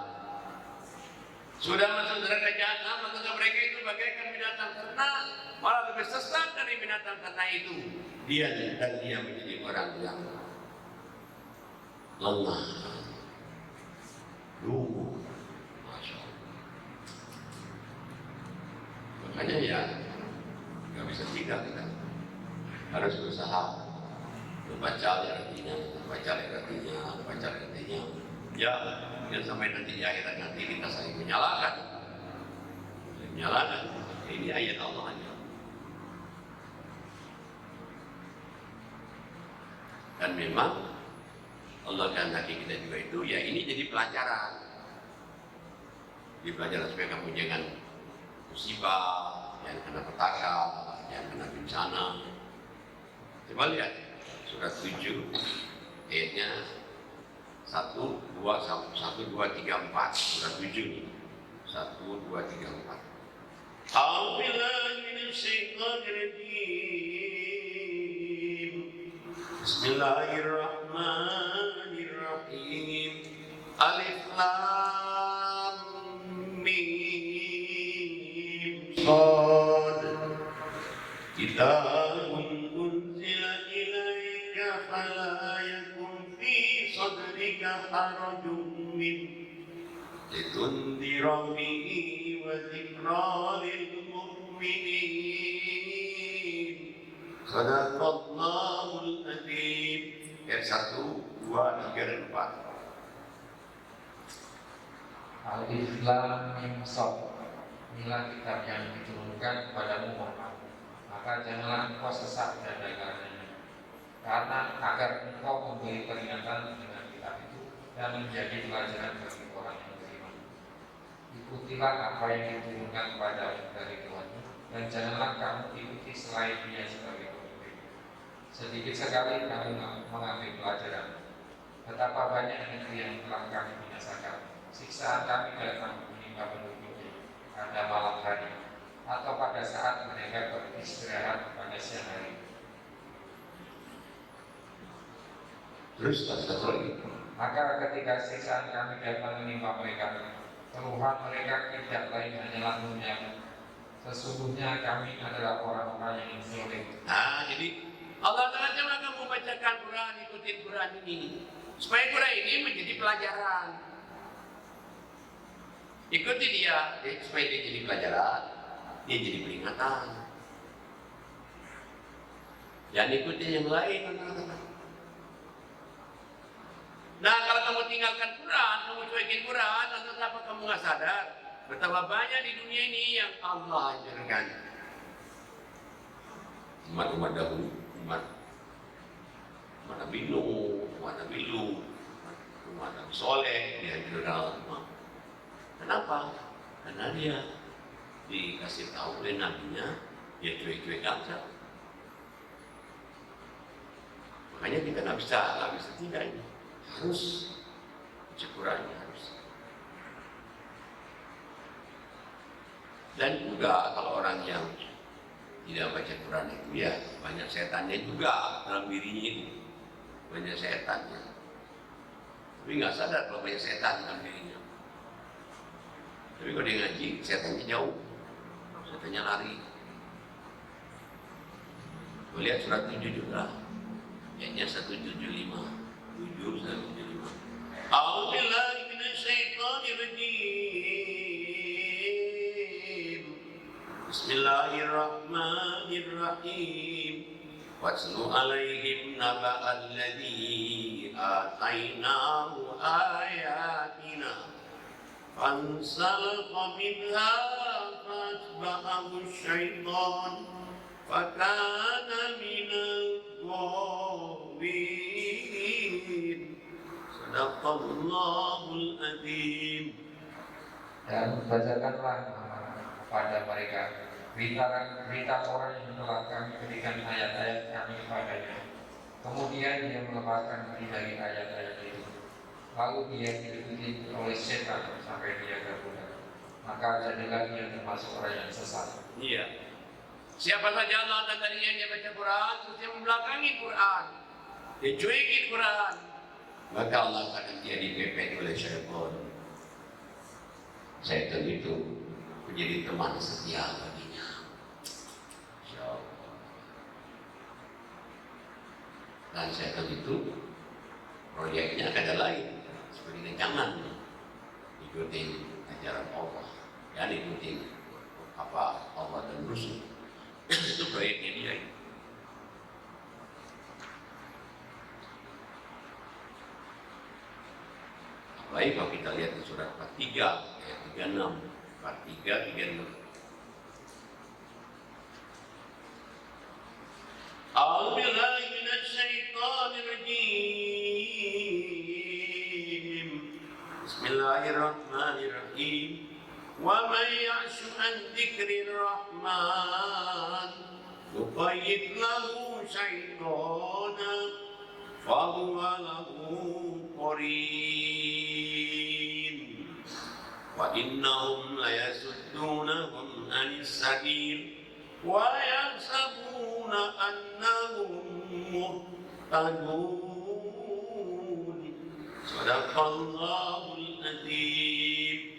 Sudah masuk neraka jahanam, maka mereka itu bagaikan binatang ternak, malah lebih sesat dari binatang ternak itu. Dia menjadi orang yang lemah, lumpuh. Masya Allah. Makanya ya nggak bisa tinggal kita, harus berusaha membaca artinya. Ya, jangan sampai nanti di akhirat nanti kita saling menyalahkan. Ini ayat Allah aja. Dan memang Allah kehendaki kita juga itu, ya ini jadi pelajaran. Di pelajaran supaya kamu jangan musibah, jangan kena petaka, jangan kena bencana. Coba lihat surat 7 ayatnya 1, 2, 3, 4 surat 7 nih. 1, 2, 3, 4. A'udzubillahi minasyaitonirrajim. Bismillahirrahmanirrahim. Alif lam mim shad. Kitabun unzila ilaika fala yakun fi sadrika harajun min litundira bihi wa dzikra lil mu'minin. Sadaqallahul adzim. Ayat 1, 2, 3 dan 4. Alif lam mim shad. Inilah kitab yang diturunkan kepadamu Muhammad. Maka janganlah engkau sesat dan karenanya. Karena agar engkau memberi peringatan dengan kitab itu dan menjadi pelajaran bagi orang yang beriman. Ikutilah apa yang diturunkan kepadamu dari Tuhanmu, dan janganlah kamu ikuti selain Dia sebagai pemimpin. Sedikit sekali kamu mengambil pelajaran. Betapa banyak negeri yang telah kami binasakan. Siksaan kami datang menimpa penduduknya pada malam hari, atau pada saat mereka beristirahat pada siang hari. Terus satu lagi. Maka ketika siksaan kami datang menimpa mereka, keluhan mereka tidak lain hanyalah mengucap, sesungguhnya kami adalah orang-orang yang zalim. Nah, jadi Allah Ta'ala coba kamu bacakan Quran, ikutin Quran ini. Supaya Quran ini menjadi pelajaran. Ikuti dia, supaya dia jadi pelajaran, dia jadi peringatan. Jangan ikuti yang lain. Nah, kalau kamu tinggalkan Quran, kamu cuekin Quran, lantas apa kamu nggak sadar? Betapa banyak di dunia ini yang Allah ajarkan. Umat-umat dahulu, umat Nabi Nuh, umat Nabi Lut, umat Nabi Soleh, dia juga. Kenapa? Karena dia dikasih tahu oleh nabinya, dia cuek-cuek aja. Makanya kita nggak bisa tidak ini. Harus Qurannya harus. Dan juga kalau orang yang tidak baca Quran itu ya banyak setannya juga dalam dirinya itu, banyak setannya. Tapi nggak sadar kalau banyak setan dalam dirinya. Tapi kalau dia ngaji, setannya jauh, setannya lari. Lihat surat 7 juga, ayatnya 175. 7-175. A'udzubillahi minasyaitonir rajim. Bismillahirrahmanirrahim. Watlu 'alaihim naba'al ladzi atainahu ayatina fansalakha minha fatba'ahu syaitan fakana minal ghawin. Sadaqallahul adzim. Dan bacakanlah kepada mereka berita orang yang menolak kami berikan ayat-ayat kami kepadanya. Kemudian dia melepaskan diri dari ayat-ayat itu. Lalu dia diikuti oleh setan sampai dia terbunuh. Maka jadilah dia termasuk orang yang sesat. Iya. Siapa saja Allah dan tadinya dia baca Quran, terus dia membelakangi Quran, dia cuekin Quran, maka Allah akan dia dipepet oleh syaitan. Syaitan itu menjadi teman setia baginya. Insyaallah. Dan syaitan itu proyeknya ada lain, seperti jangan ikutin ajaran Allah, dan ikutin apa Allah dan Rasul. Itu proyeknya dia. Baik, kalau kita lihat di surat 43 ayat 36, 43 36. A'udzubillahi minasyaitonir rajim. Bismillahirrahmanirrahim. Wa man ya'shu an dzikrir rahman nuqayyid lahu syaitanan fahuwa lahu qarin wa innahum layasuddunahum anis sabil wa yahsabuna annahum muhtadun. Sadaqallahul adzim.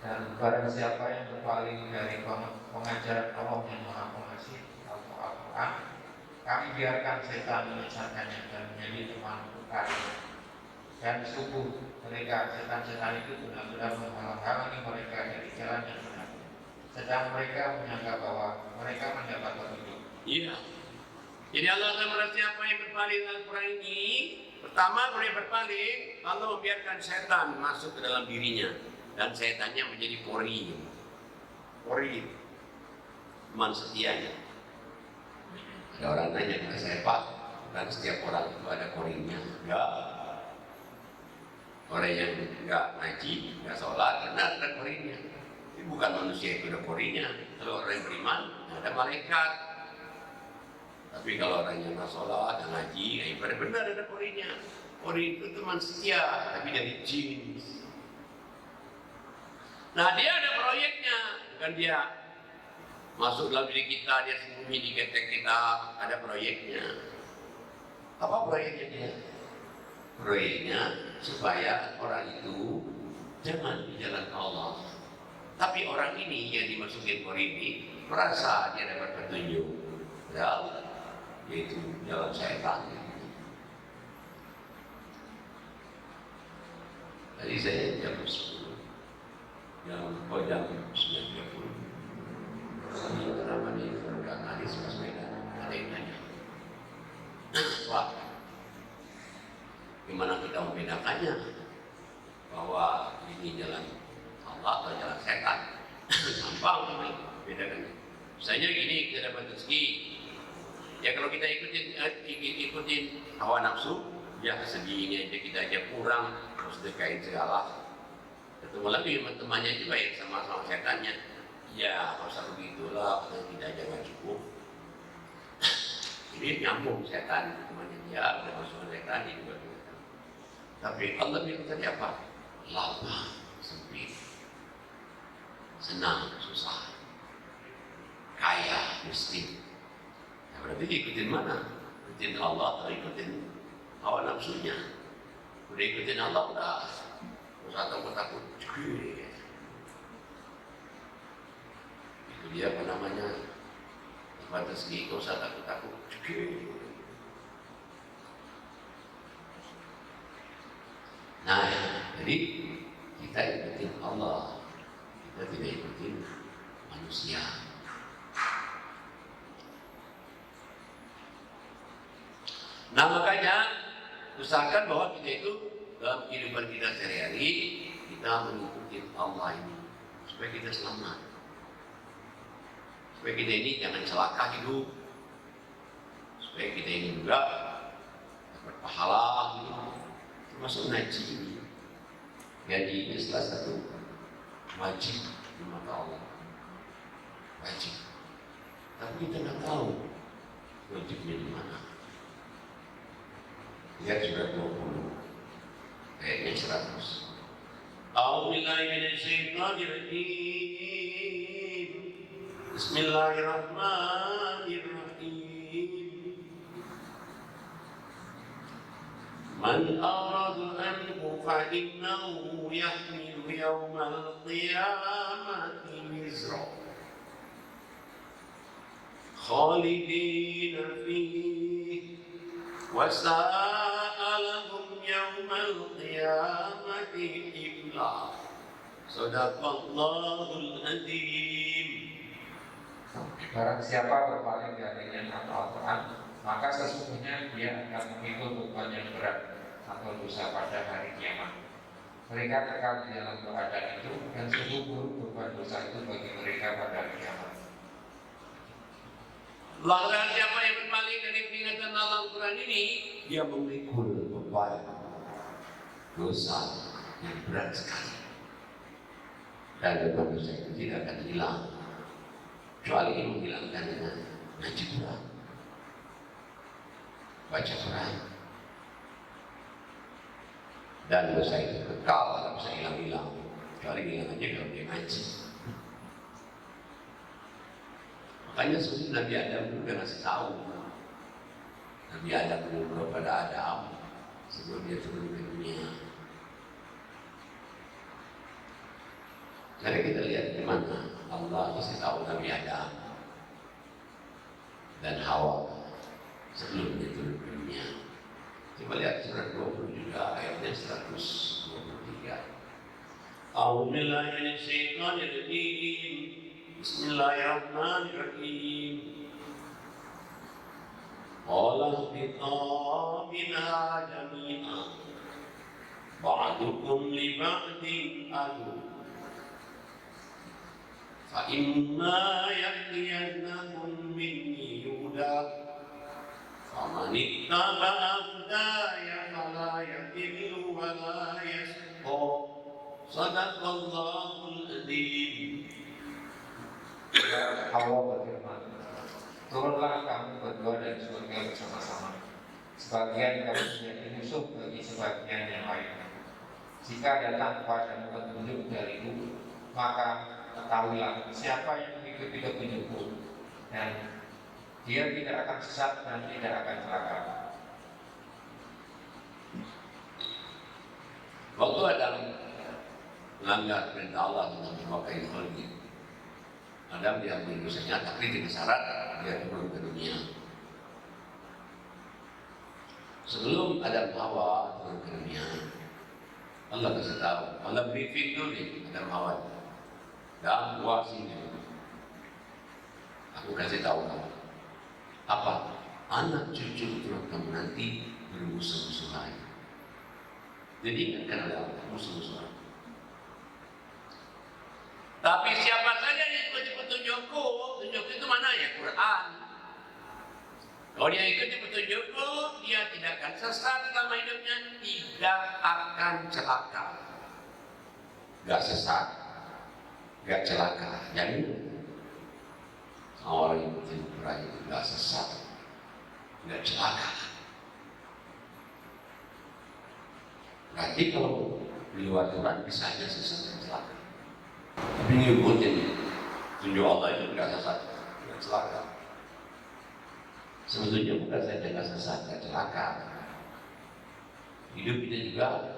Dan barang siapa yang berpaling dari pengajaran Allah yang Maha Pengasih atau Al-Quran, kami biarkan setan menyesatkannya dan menjadi teman karib. Dan sungguh mereka setan-setan itu benar-benar menghalang-halangi mereka dari jalan yang benar. Sedang mereka menyangka bahwa mereka mendapat petunjuk. Iya. Jadi Allah akan merasa siapa yang berpaling dengan Quran ini. Pertama, kalau dia berpaling, Allah membiarkan setan masuk ke dalam dirinya. Dan setannya menjadi kori, teman setianya. Ada orang nanya ke saya, Pak, dan setiap orang itu ada korinya? Enggak. Orang yang enggak ngaji, enggak sholat, karena ada korinya. Ini bukan manusia itu ada korinya. Kalau orang yang beriman, ada malaikat. Tapi kalau orang yang enggak sholat, enggak ngaji, ibadah benar ada korinya. Kori itu teman setia, tapi dari jin. Nah, dia ada proyeknya, bukan dia masuk dalam diri kita, dia sembunyi di ketek kita, ada proyeknya. Apa proyeknya dia? Proyeknya supaya orang itu jangan di jalan Allah. Tapi orang ini yang dimasukin kori ini merasa dia dapat petunjuk, padahal yaitu jalan setan. Tadi saya jam 10, jam 9.30. Ini kenapa nih Kang Anies Baswedan? Ada yang nanya, Pak, gimana kita membedakannya bahwa ini jalan Allah atau jalan setan? Gampang bedakannya. Misalnya gini, kita dapat rezeki. Ya kalau kita ikutin hawa nafsu, ya segini aja kita aja kurang, terus dekain segala. Ketemu lagi teman-temannya juga yang sama-sama setannya. Ya, kalau usah begitulah, kalau tidak aja nggak cukup. Ini nyambung setan, temannya dia udah masuk setan juga. Tapi Allah bilang tadi apa? Lapang, sempit, senang, susah, kaya, miskin. Ya, berarti ikutin mana? Ikutin Allah atau ikutin hawa nafsunya? Udah ikutin Allah, udah usah takut-takut. Itu dia apa namanya? Dapat rezeki, gak usah takut-takut. Nah, jadi kita ikutin Allah, kita tidak ikutin manusia. Nah makanya usahakan bahwa kita itu dalam kehidupan kita sehari-hari kita mengikuti Allah ini supaya kita selamat, supaya kita ini jangan celaka hidup, supaya kita ini juga dapat pahala gitu. Termasuk ngaji ini. Ngaji ini salah satu wajib di mata Allah, wajib. Tapi kita nggak tahu wajibnya di mana. Lihat surat 20 ayatnya 100. A'udzubillahi minasyaitonirrajim. Bismillahirrahmanirrahim. Man arada anhu fa innahu yahmilu yawmal qiyamati wizra khalidina fihi wa sa'a lahum yawmal qiyamati himla. Sadaqallahul adzim. Barang siapa berpaling darinya atau Al-Quran, maka sesungguhnya dia akan memikul beban yang berat atau dosa pada hari kiamat. Mereka kekal di dalam keadaan itu dan sungguh buruk beban dosa itu bagi mereka pada hari kiamat. Barang siapa yang berpaling dari peringatan Al-Quran ini, dia memikul beban dosa yang berat sekali. Dan beban dosa itu tidak akan hilang kecuali menghilangkan dengan ngaji Quran, baca Quran. Dan dosa itu kekal, tidak bisa hilang-hilang kecuali hilang aja kalau dia ngaji. Makanya sebenarnya Nabi Adam dulu udah ngasih tahu. Nabi Adam dulu kepada Adam sebelum dia turun ke dunia. Jadi kita lihat di mana Allah kasih tahu Nabi Adam dan Hawa sebelum dia turun ke dunia. Coba lihat surat 20 juga ayatnya 123. A'udzubillahi minasyaitonirrajim. Bismillahirrahmanirrahim. Qala ihbitu minha jami'an ba'dukum li ba'din adu fa imma ya'tiyannakum minni huda faman ittaba'a hudaya fala yadhillu wa la yashqa. Sadaqallahul adzim. Allah berfirman, turunlah kamu berdua dari surga bersama-sama. Sebagian kamu menjadi musuh bagi sebagian yang lain. Jika datang kepadamu petunjuk dariku, maka ketahuilah siapa yang mengikuti petunjukku, dan dia tidak akan sesat dan tidak akan celaka. Waktu Adam melanggar perintah Allah tentang memakai khalid, Adam diampuni dosanya, tapi dengan syarat dia turun ke dunia. Sebelum Adam Hawa turun ke dunia, Allah kasih tahu, Allah briefing dulu nih, ada mawar. Dan gua sini, aku kasih tahu kamu. Apa? Anak cucu putra kamu nanti bermusuh-musuhan. Jadi ingatkan ada musuh-musuhan. Tapi siapa saja yang ikuti petunjukku, petunjuk itu mana ya? Quran. Kalau dia ikuti petunjukku, dia tidak akan sesat selama hidupnya, tidak akan celaka. Gak sesat, gak celaka. Jadi orang yang ikuti Quran itu gak sesat, gak celaka. Berarti kalau di luar Quran bisa aja sesat dan celaka. Tapi ngikutin tunjuk Allah itu tidak sesat, tidak celaka. Sebetulnya bukan saja tidak sesat, tidak celaka. Hidup kita juga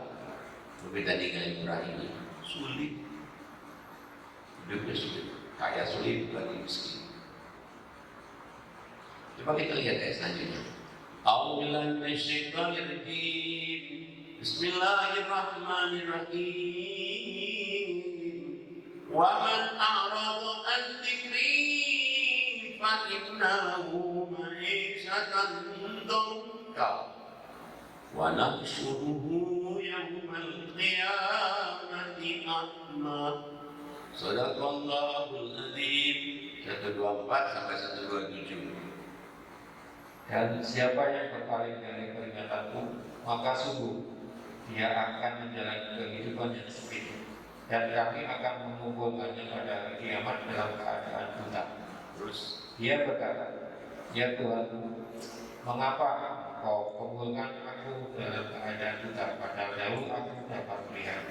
berbeda dengan Quran ini sulit. Hidupnya sulit, kaya sulit bagi miskin. Coba kita lihat ayat selanjutnya. A'udzubillahi minasyaitonir rajim. Bismillahirrahmanirrahim. Wa man a'rada an dzikri fa innahu ma'isyatan dhanka wa nahsyuruhu yawmal qiyamati a'ma. Shadaqallahul adzim. 124 sampai 127. Dan siapa yang berpaling dari peringatanku, maka sungguh dia akan menjalani kehidupan yang sempit, dan kami akan mengumpulkannya pada hari kiamat dalam keadaan buta. Terus Dia berkata, ya Tuhanku, mengapa kau kumpulkan aku dalam keadaan buta, padahal dahulu aku dapat melihat.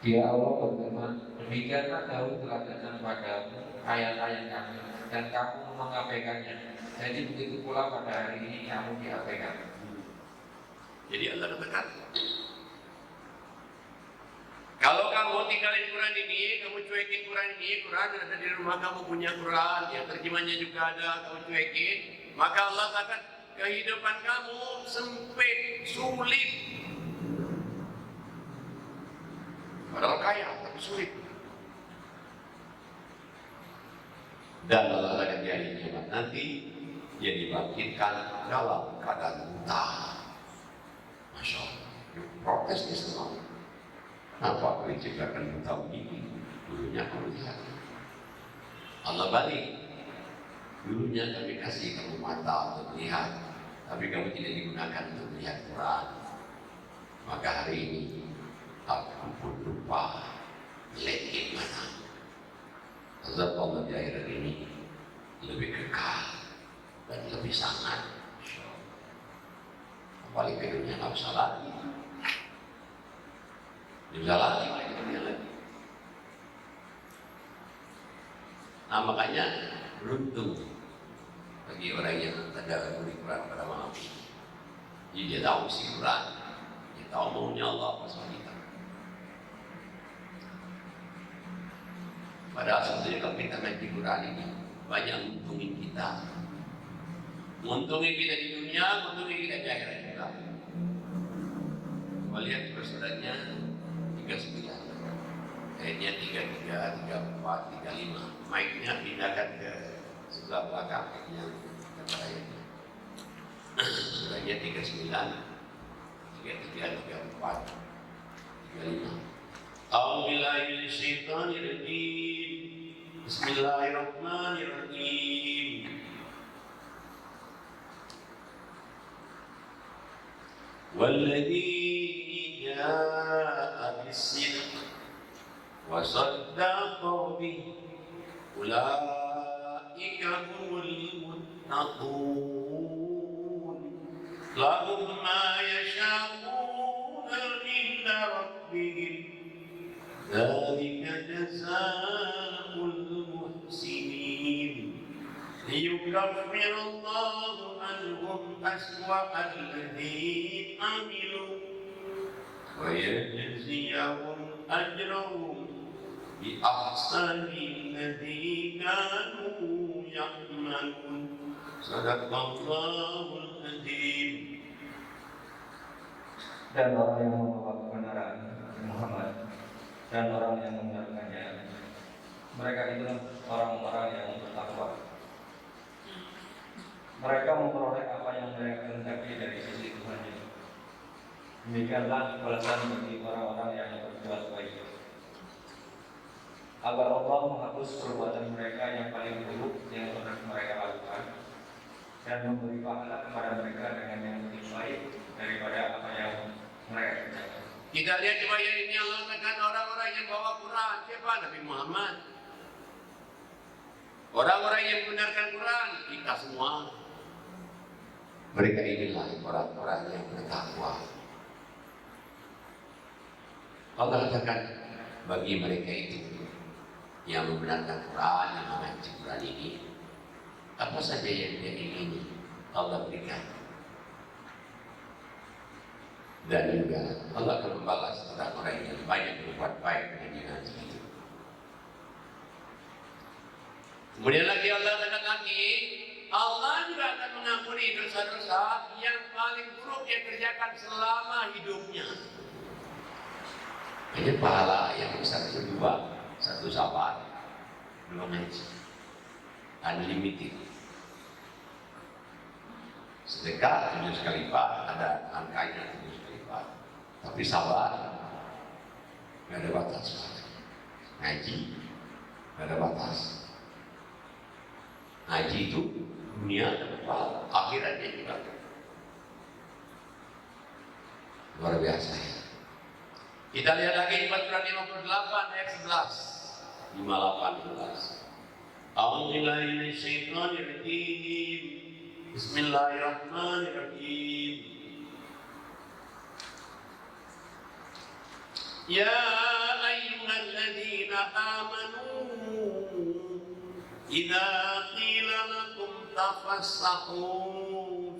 Dia Allah berfirman, demikianlah dahulu telah datang padamu ayat-ayat kami, dan kamu mengabaikannya. Jadi begitu pula pada hari ini kamu diabaikan. jadi Allah katakan, kalau kamu tinggalin Quran ini, kamu cuekin Quran ini, Quran ada di rumah kamu punya Quran, yang terjemahnya juga ada, kamu cuekin, maka Allah katakan kehidupan kamu sempit, sulit. Padahal kaya, tapi sulit. Dan Allah akan di hari kiamat nanti dia dibangkitkan dalam keadaan buta. Masya Allah, protes di semua. Kenapa aku diciptakan buta begini? Dulunya aku lihat. Allah balik. Dulunya kami kasih kamu mata untuk melihat, tapi kamu tidak digunakan untuk melihat Quran. Maka hari ini aku pun lupa melihat mana. Azab Allah di akhirat ini lebih kekal dan lebih sangat. Apalagi ke dunia nggak bisa lagi. Bisa lagi ke dunia lagi. Nah makanya beruntung bagi orang yang tadabbur di Quran pada malam ini. Jadi dia tahu isi Quran, dia tahu maunya Allah apa kita. Padahal sebetulnya kalau kita ngaji Quran ini banyak untungin kita. Menguntungin kita di dunia, menguntungin kita di akhirat juga. Coba lihat suratnya 39, ayatnya 33, 34, 35. Mic-nya pindahkan ke sebelah belakang ayatnya. Suratnya 39, 33, 34, 35. A'udzubillahi minasyaitonir rajim. Bismillahirrahmanirrahim. Walladzi jaa'a bis-sidq wa saddaqa bihi ulaika humul muttaqun. Lahum ma yasha'una 'inda rabbihim. Dzalika jazaa'ul muhsinin. Liyukaffirallahu anhum aswa'alladzi 'amilu wa yajziyahum ajrahum bi ahsani alladzi kanu ya'malun. Shadaqallahul adzim. dan orang yang membawa kebenaran Muhammad dan orang yang membenarkannya. Mereka itu orang-orang yang bertakwa. Mereka memperoleh apa yang mereka kehendaki dari sisi Tuhannya. Demikianlah balasan bagi orang-orang yang berbuat baik, agar Allah menghapus perbuatan mereka yang paling buruk yang pernah mereka lakukan dan memberi pahala kepada mereka dengan yang lebih baik daripada apa yang mereka kerjakan. Kita lihat coba yang ini Allah katakan orang-orang yang bawa Quran. Siapa? Nabi Muhammad. Orang-orang yang membenarkan Quran, kita semua. Mereka inilah orang-orang yang bertakwa. Allah katakan bagi mereka itu yang membenarkan Quran, yang mengaji Quran ini, apa saja yang dia ingini Allah berikan. Dan juga Allah akan membalas orang-orang yang banyak berbuat baik dengan ngaji itu. Kemudian lagi Allah katakan lagi, Allah juga akan mengampuni dosa-dosa yang paling buruk yang kerjakan selama hidupnya. Hanya pahala yang besar itu dua, satu sabar, dua ngaji, unlimited. Sedekah 7 kali lipat, ada angkanya 7 kali lipat. Tapi sabar, nggak ada batas. Ngaji, nggak ada batas. Ngaji itu dunia dan akhiratnya juga luar biasa. Kita lihat lagi di Al-Quran 58 ayat 11. 58-11. A'udzubillahi minasyaitonir rajim. Bismillahirrahmanirrahim. Ya ayyuhalladzina amanu idza qila lakum tafassahu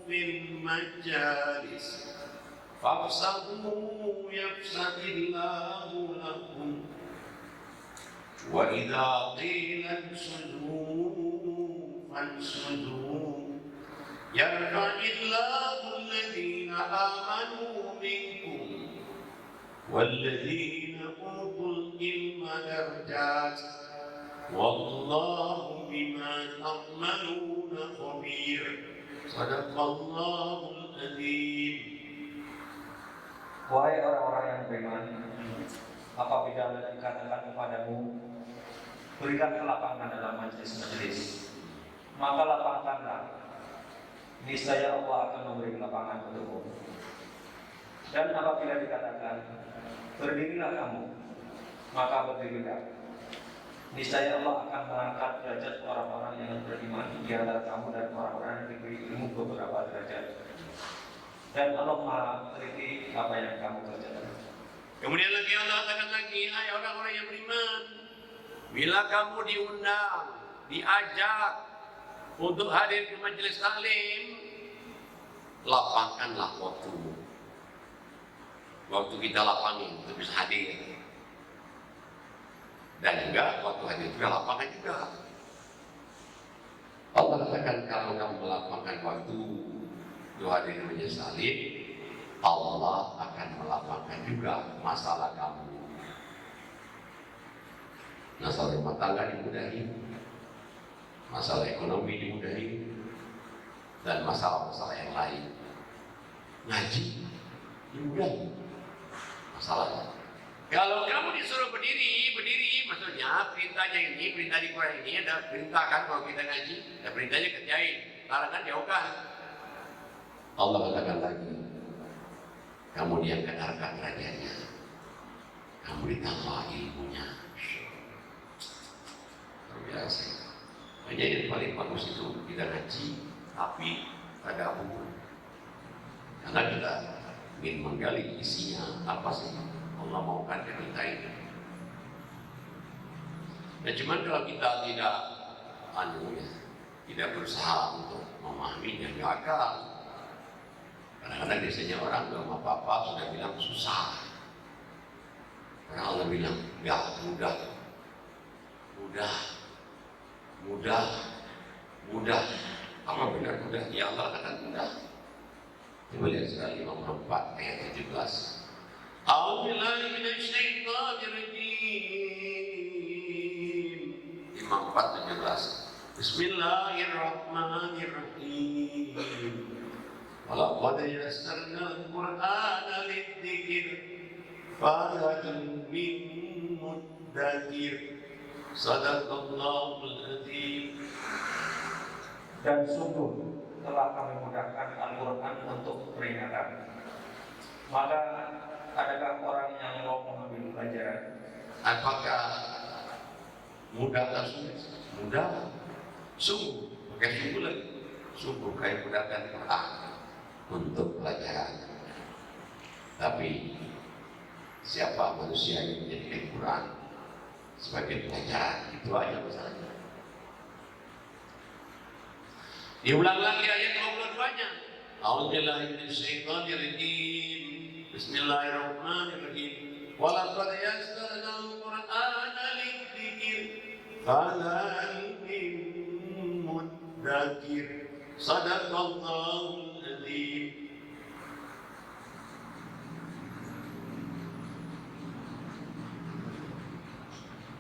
fil majalis fafsahu yafsadillahu lakum wa idza qila ansudu fansudu yarfa'illahu alladhina amanu minkum walladhina utul ilma darajat wallahu bima ta'maluna khabir. Sadaqallahul adzim. Wahai orang-orang yang beriman, apabila dikatakan kepadamu, berikan kelapangan dalam majelis-majelis, maka lapangkanlah. Niscaya Allah akan memberi kelapangan untukmu. Dan apabila dikatakan, berdirilah kamu, maka berdirilah. Niscaya Allah akan mengangkat derajat orang-orang yang beriman di antara kamu dan orang-orang yang diberi ilmu beberapa derajat. Dan Allah Maha teliti apa yang kamu kerjakan. Kemudian lagi Allah katakan lagi, hai orang-orang yang beriman, bila kamu diundang, diajak untuk hadir ke majelis taklim, lapangkanlah waktumu. Waktu kita lapangin untuk bisa hadir. Dan juga waktu hadir juga lapangkan juga. Allah katakan kalau kamu melapangkan waktu untuk hadir ke majelis taklim, Allah akan melapangkan juga masalah kamu. Masalah rumah tangga dimudahi, masalah ekonomi dimudahi, dan masalah-masalah yang lain. Ngaji dimudahi masalahnya. Kalau kamu disuruh berdiri, maksudnya perintahnya ini, perintah di Quran ini ada perintahkan kalau kita ngaji, ada perintahnya kerjain, larangan jauhkan. Allah katakan lagi, kamu diangkat harkat derajatnya, kamu ditambah ilmunya. Luar biasa. Hanya yang paling bagus itu kita ngaji, tapi ada hubungan. Karena kita ingin menggali isinya apa sih Allah maukan dari kita ini. Nah, cuman kalau kita tidak tidak berusaha untuk memahaminya, nggak akan. Kadang-kadang biasanya orang belum apa-apa sudah bilang susah. Karena Allah bilang nggak mudah. Apa benar mudah? Ya Allah katakan mudah. Coba lihat surah 54 ayat 17. A'udzubillahi minasyaitonir rajim. 54:17. Bismillahirrahmanirrahim. Walaqad yassarnal Qur'ana lidzikr fahal min muddakir. Shadaqallahul azim. Dan sungguh telah kami mudahkan Al-Quran untuk peringatan. Maka adakah orang yang mau mengambil pelajaran? Apakah mudah atau sulit? Mudah. Sungguh, pakai sungguh lagi. Sungguh kayak mudahkan Quran untuk pelajaran. Tapi siapa manusia yang menjadikan Quran sebagai pelajaran? Itu aja masalahnya. Diulang lagi ayat 22-nya. A'udzubillahi minasyaitonir rajim. Bismillahirrahmanirrahim. Walaqad yassarnal Qur'ana lidzikr fahal min muddakir. Shadaqallahul azim.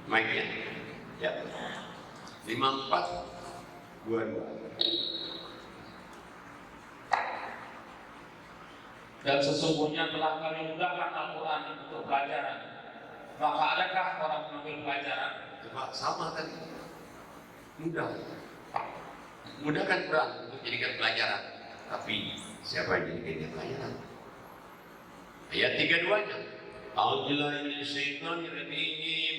Mic-nya. Ya. 54:22. Dan sesungguhnya telah kami mudahkan Al-Quran untuk pelajaran. Maka adakah orang mengambil pelajaran? Coba sama tadi. Mudah. Mudahkan Quran untuk jadikan pelajaran. Tapi siapa yang jadikan pelajaran? Ayat 32-nya. A'udzubillahi minasyaitonir rajim.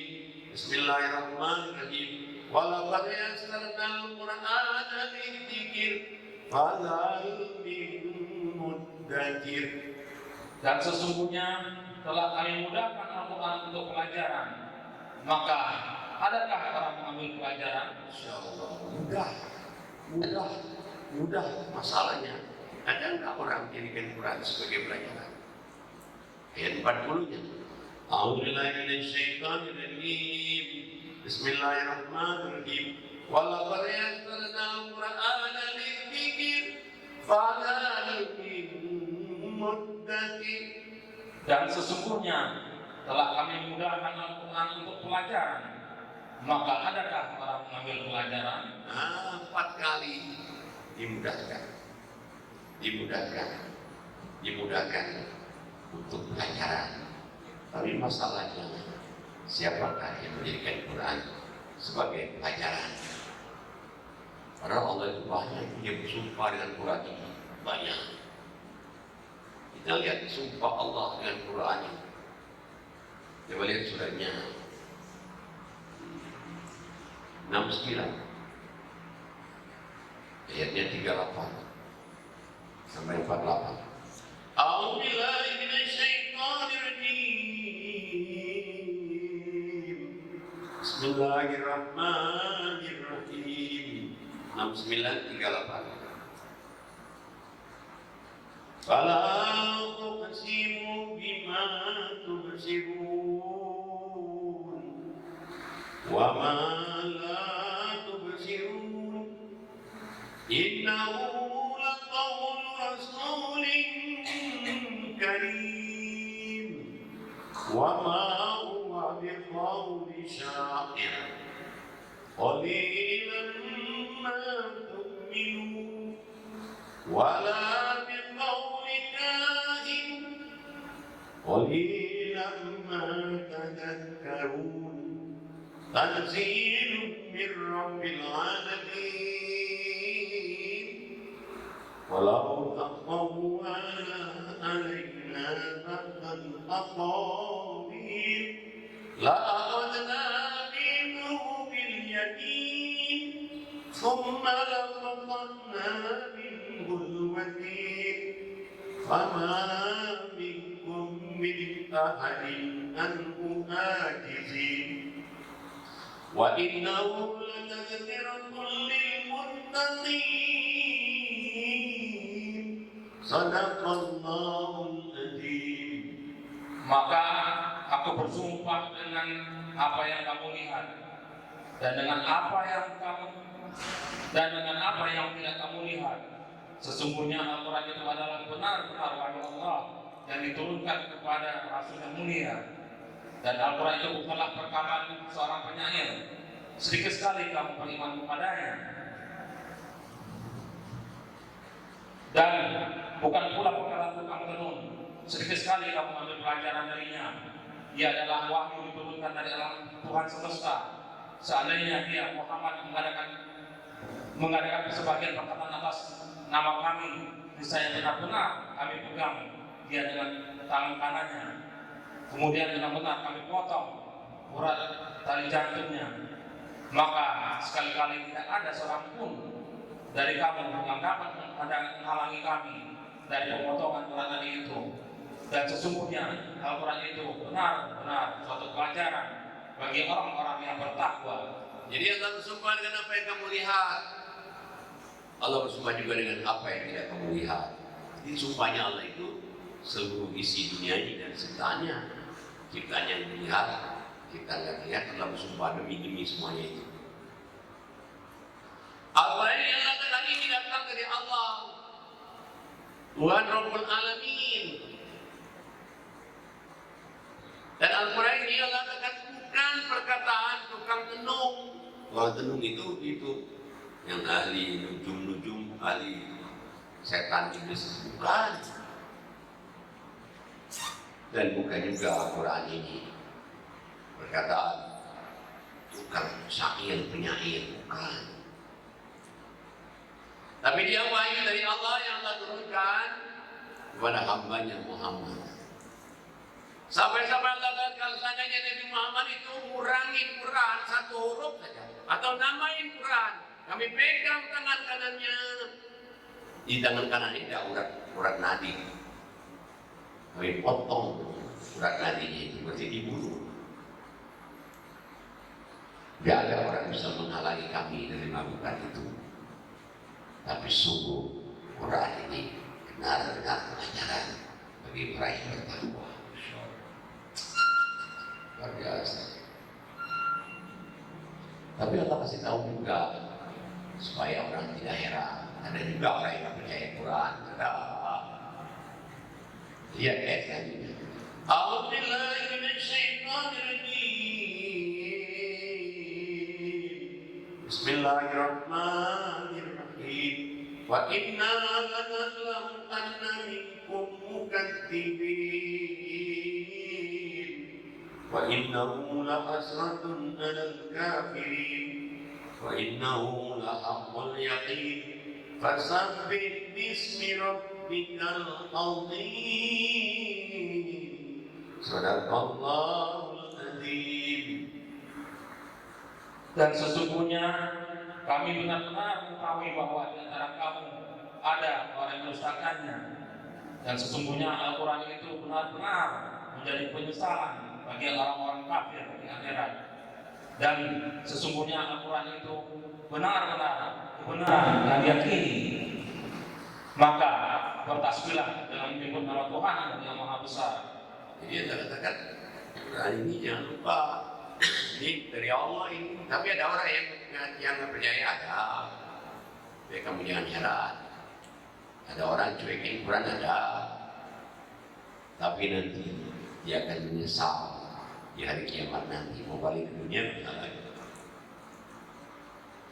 Bismillahirrahmanirrahim. Walaqad yassarnal Qur'ana lidzikr fahal min muddakir. Dan sesungguhnya telah kami mudahkan Al-Quran untuk pelajaran. Maka adakah orang mengambil pelajaran? Insyaallah mudah masalahnya. Ada enggak orang jadikan Quran sebagai pelajaran? Ayat 40-nya. A'udzubillahi minasyaitonir rajim. Bismillahirrahmanirrahim. Walaqad yassarnal Qur'ana lidzikr fahal min muddakir. Dan sesungguhnya telah kami mudahkan Al-Quran untuk pelajaran. Maka adakah orang mengambil pelajaran? 4 kali dimudahkan untuk pelajaran. Tapi masalahnya, siapakah yang menjadikan Quran sebagai pelajaran? Karena Allah itu banyak yang bersumpah dengan Quran ini, banyak. Kita lihat sumpah Allah dengan Quran ini. Coba lihat suratnya 69 ayatnya 38 sampai 48. A'udzubillahi minasyaitonir rajim. Bismillahirrahmanirrahim. 69:38. Fala tuqsimu bima tubsirun wa ma la tubsirun innahu laqawlu rasulin karim wa ma huwa biqawli sya'ir qalilan ma tu'minun wa la biqawli kahin qalilan ma tadhakkarun tanzilun min rabbil alamin walau taqawwala alaina ba'dal aqawil la akhadna minhu bil yamin thumma laqadna minhu al watin fama minkum min ahadin anhu ajizin wa innahu latadhkiratun lil muttaqin. Shadaqallahul azim. Maka aku bersumpah dengan apa yang kamu lihat dan dengan apa yang tidak kamu lihat, Sesungguhnya Al-Quran itu adalah benar-benar wahyu Allah yang diturunkan kepada Rasul yang mulia. Dan Al-Quran itu bukanlah perkataan seorang penyair. Sedikit sekali kamu beriman kepadanya. Dan bukan pula perkataan tukang tenun. Sedikit sekali kamu ambil pelajaran darinya. Ia adalah wahyu diturunkan dari alam Tuhan semesta. Seandainya dia Muhammad mengadakan sebagian perkataan atas nama kami, niscaya benar-benar kami pegang dia dengan tangan kanannya. Kemudian benar-benar kami potong urat tali jantungnya. Maka sekali-kali tidak ada seorang pun dari kamu yang dapat menghalangi kami dari pemotongan urat tali itu. Dan sesungguhnya Al-Quran itu benar-benar suatu pelajaran bagi orang-orang yang bertakwa. Jadi Allah bersumpah dengan apa yang kamu lihat. Allah bersumpah juga dengan apa yang tidak kamu lihat. Jadi sumpahnya Allah itu seluruh isi dunia ini dan ciptaannya. Ciptaan yang dilihat, kita nggak lihat, Allah bersumpah demi semuanya itu. Apa yang Allah katakan ini datang dari Allah, Tuhan Rabbul Alamin. Dan Al-Quran ini Allah katakan bukan perkataan tukang tenung. Tukang tenung itu yang ahli nujum, ahli setan iblis, bukan. Dan bukan juga Al-Quran ini perkataan tukang syair, penyair, bukan. Tapi dia wahyu dari Allah yang Allah turunkan kepada hambanya Muhammad. Sampai-sampai Allah katakan kalau seandainya Nabi Muhammad itu ngurangin Quran satu huruf saja atau namain Quran, kami pegang tangan kanannya. Di tangan kanan ini ada urat nadi. Kami potong urat nadinya itu berarti dibunuh. Tidak ada orang bisa menghalangi kami dari melakukan itu. Tapi sungguh Quran ini benar-benar pengajaran bagi orang yang bertakwa. Luar biasa. Tapi Allah kasih tahu juga supaya orang tidak heran. Ada juga orang yang tidak percaya Quran. Ada. Lihat ayat ini. A'udzubillahi minasyaitonirrajim. Bismillahirrahmanirrahim. Wa inna lana'lamu anna minkum mukadzibin. Wa innahu lahasratun 'alal kafirin. Wa innahu lahaqqul yaqin. Fasabbih bismi rabbikal azim. Sadaqallahul azim. Dan sesungguhnya kami benar-benar mengetahui bahwa di antara kamu ada orang yang merusakannya. Dan sesungguhnya Al-Quran itu benar-benar menjadi penyesalan bagi orang-orang kafir di akhirat. Dan sesungguhnya Al-Quran itu benar-benar kebenaran yang diyakini. Maka bertasbihlah dengan menyebut nama Tuhan yang Maha Besar. Jadi Anda katakan Quran ini jangan lupa ini dari Allah ini. Tapi ada orang yang nggak percaya, ada. Tapi kamu jangan heran. Ada orang cuekin Quran, ada. Tapi nanti dia akan menyesal di hari kiamat nanti. Mau balik ke dunia bisa lagi.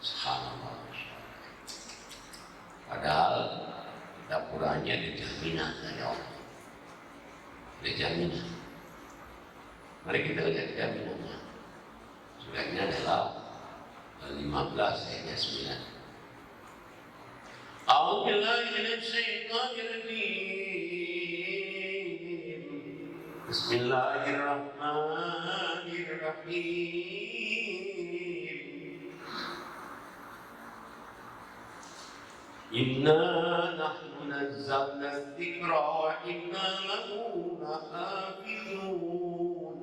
Subhanallah. Padahal Qurannya ada jaminan dari Allah. Ada jaminan. Mari kita lihat jaminannya. Suratnya adalah 15 ayat 9. A'udzubillahi minasyaitonirrajim. Bismillahirrahmanirrahim. Inna nahnu nazzalna dzikra wa inna lahu lahafizun.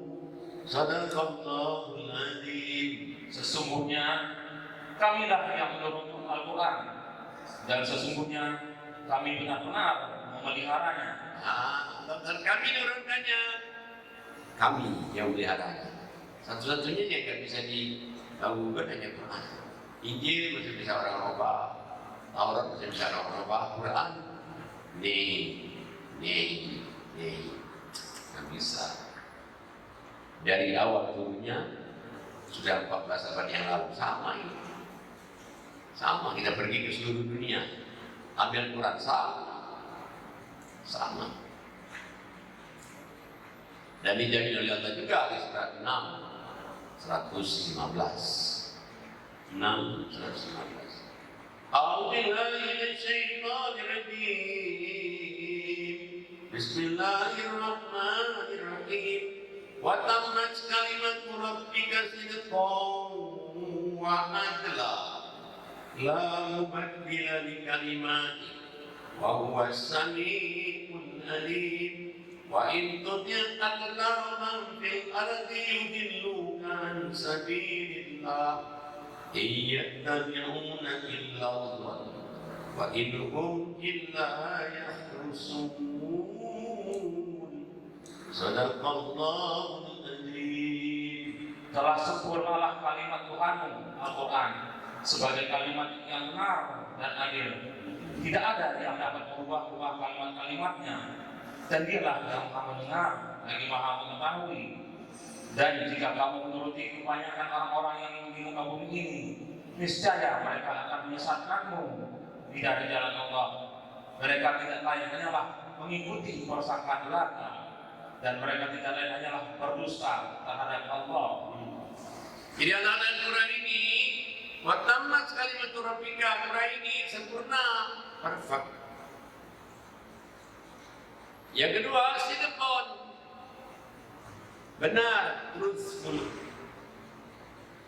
Sadaqallahul azim. Sesungguhnya kamilah yang menurunkan Al-Quran, dan sesungguhnya kami benar-benar memeliharanya. Dan kami menurunkannya. Kami yang meliharanya. Satu-satunya yang tidak bisa diganggukan hanya Quran. Injil masih bisa orang ubah. Taurat masih bisa apa? Quran. Nih, nggak bisa. Dari awal turunnya sudah 14 abad yang lalu, sama ini. Sama, kita pergi ke seluruh dunia, ambil Quran sama. Dan dijamin oleh Allah juga di surat 6:115. Bismillahirrahmanirrahim. Wa tammat kalimatu rabbika sidqan wa adla. La mubaddila li kalimati wa huwa as-sami'ul alim. Wa in tuti' aktsara man fil ardi yudilluka an sabilillah. Iyattabi'una illa Allah wa innahum illa yakhrusun. Sadaqallahul adzim. Telah sempurnalah kalimat Tuhanmu Al-Quran sebagai kalimat yang benar dan adil. Tidak ada yang dapat merubah kalimat-kalimatnya, dan Dialah yang Maha mendengar lagi Maha mengetahui. Dan jika kamu menuruti kebanyakan orang-orang yang di muka bumi ini, niscaya mereka akan menyesatkanmu di dari jalan Allah. Mereka tidak lain hanyalah mengikuti persangkaan belaka, dan mereka tidak lain hanyalah berdusta terhadap Allah. Jadi anak-anak Quran ini, wa tammat kalimatu rabbika, Quran ini sempurna, perfect. Yang kedua, sidqan, benar, truthful.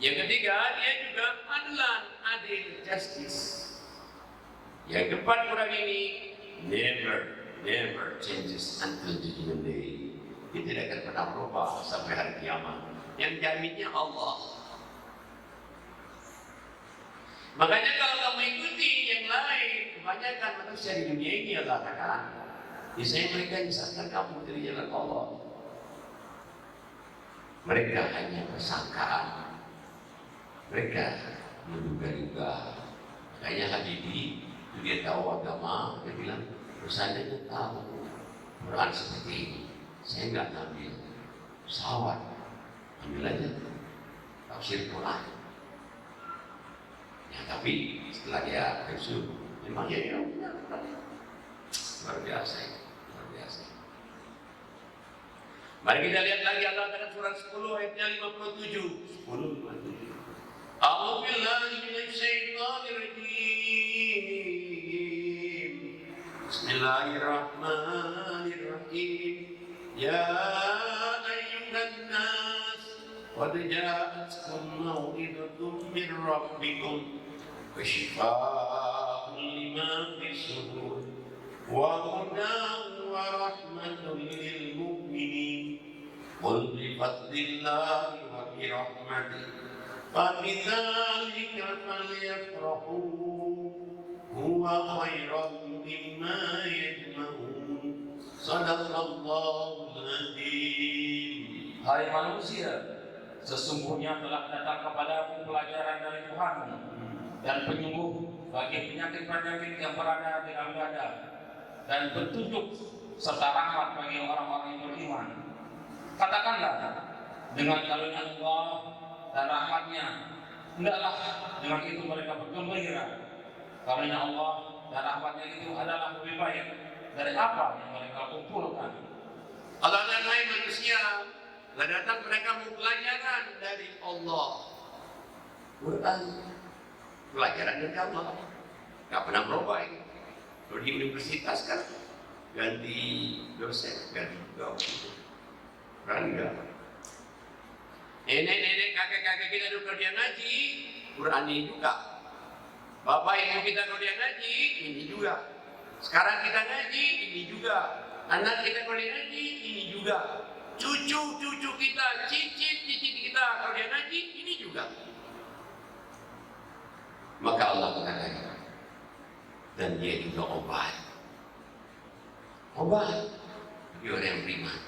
Yang ketiga, dia juga adlan, adil, justice. Yang keempat, Quran ini never changes until judgment day. Dia tidak akan pernah berubah sampai hari kiamat. Yang jaminnya Allah. Makanya kalau kamu ikuti yang lain, kebanyakan manusia di dunia ini Allah katakan, biasanya mereka menyesatkan kamu dari jalan Allah. Mereka hanya persangkaan, mereka menduga-duga. Makanya Habibie, dia tahu agama, dia bilang, seandainya tahu Quran seperti ini, saya nggak ngambil pesawat, ambil aja tafsir Quran. Ya, tapi setelah dia pensiun, memang ya luar biasa. Mari kita lihat lagi Allah dalam surat 10 ayatnya 57. 10:57. A'udzu billahi minasy syaithanir rajim. Bismillahirrahmanirrahim. Ya ayyuhan nas, qad ja'atkum mau'izatun min rabbikum wa shifaa'un lima fis sudur wa hudan wa rahmatun lil mu'minin. Qul bi fadlillahi wa bi rahmatihi fa bidzalika falyafrahu huwa khairan mimma yajma'un. Shadaqallahul adzim. Hai manusia, sesungguhnya telah datang kepadamu pelajaran dari Tuhanmu dan penyembuh bagi penyakit-penyakit yang berada di dalam dada, dan petunjuk serta rahmat bagi orang-orang yang beriman. Katakanlah, dengan karunia Allah dan rahmatnya, hendaklah dengan itu mereka bergembira. Karunia Allah dan rahmatnya itu adalah lebih baik dari apa yang mereka kumpulkan. Allah dan lain manusia, telah datang mereka mau pelajaran dari Allah. Quran, pelajaran dari Allah. Gak pernah berubah ini. Kalau di universitas kan ganti dosen, ganti gaul. Quran enggak. Nenek-nenek, kakek-kakek kita dulu kalau dia ngaji, Quran ini juga. Bapak ibu kita kalau dia ngaji, ini juga. Sekarang kita ngaji, ini juga. Anak kita kalau dia ngaji, ini juga. Cucu-cucu kita, cicit-cicit kita kalau dia ngaji, ini juga. Maka Allah katakan, dan dia juga obat bagi orang yang beriman.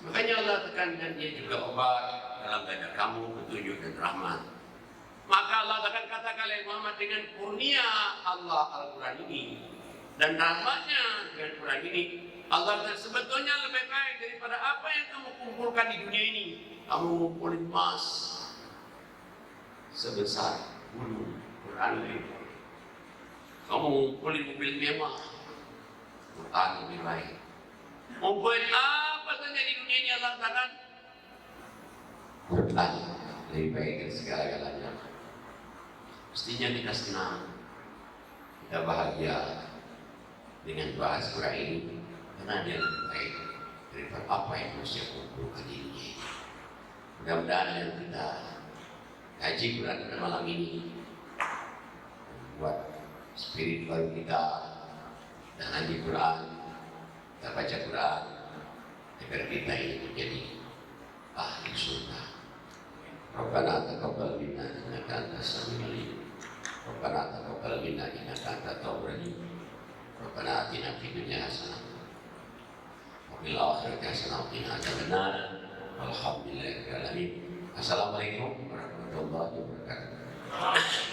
Makanya Allah tekan, dan dia juga obat dalam dada kamu, petunjuk dan rahmat. Maka Allah akan katakan oleh Muhammad, dengan kurnia Allah Al-Quran ini dan rahmatnya dengan Quran ini, Allah akan sebetulnya lebih baik daripada apa yang kamu kumpulkan di dunia ini. Kamu ngumpulin emas sebesar gunung Quran ini. Kamu ngumpulin mobil mewah, Quran lebih baik. Ngumpulin apa saja di dunia ini, Allah katakan Quran lebih baik dari segala-galanya. Mestinya kita senang, kita bahagia dengan bahas Quran ini, karena dia lebih baik daripada apa yang manusia kumpulkan di dunia ini. Mudah-mudahan yang kita kaji Quran pada malam ini membuat spiritual kita dengan di Quran, kita baca Quran, agar kita ini menjadi ahli surga. Rabbana taqabbal minna innaka antas samiul alim. Rabbana taqabbal minna innaka antat tawwabur rahim. Rabbana atina fid dunya hasanah wa fil akhirati hasanah wa qina adzabannar. Walhamdulillahirabbil alamin. Assalamualaikum warahmatullahi wabarakatuh.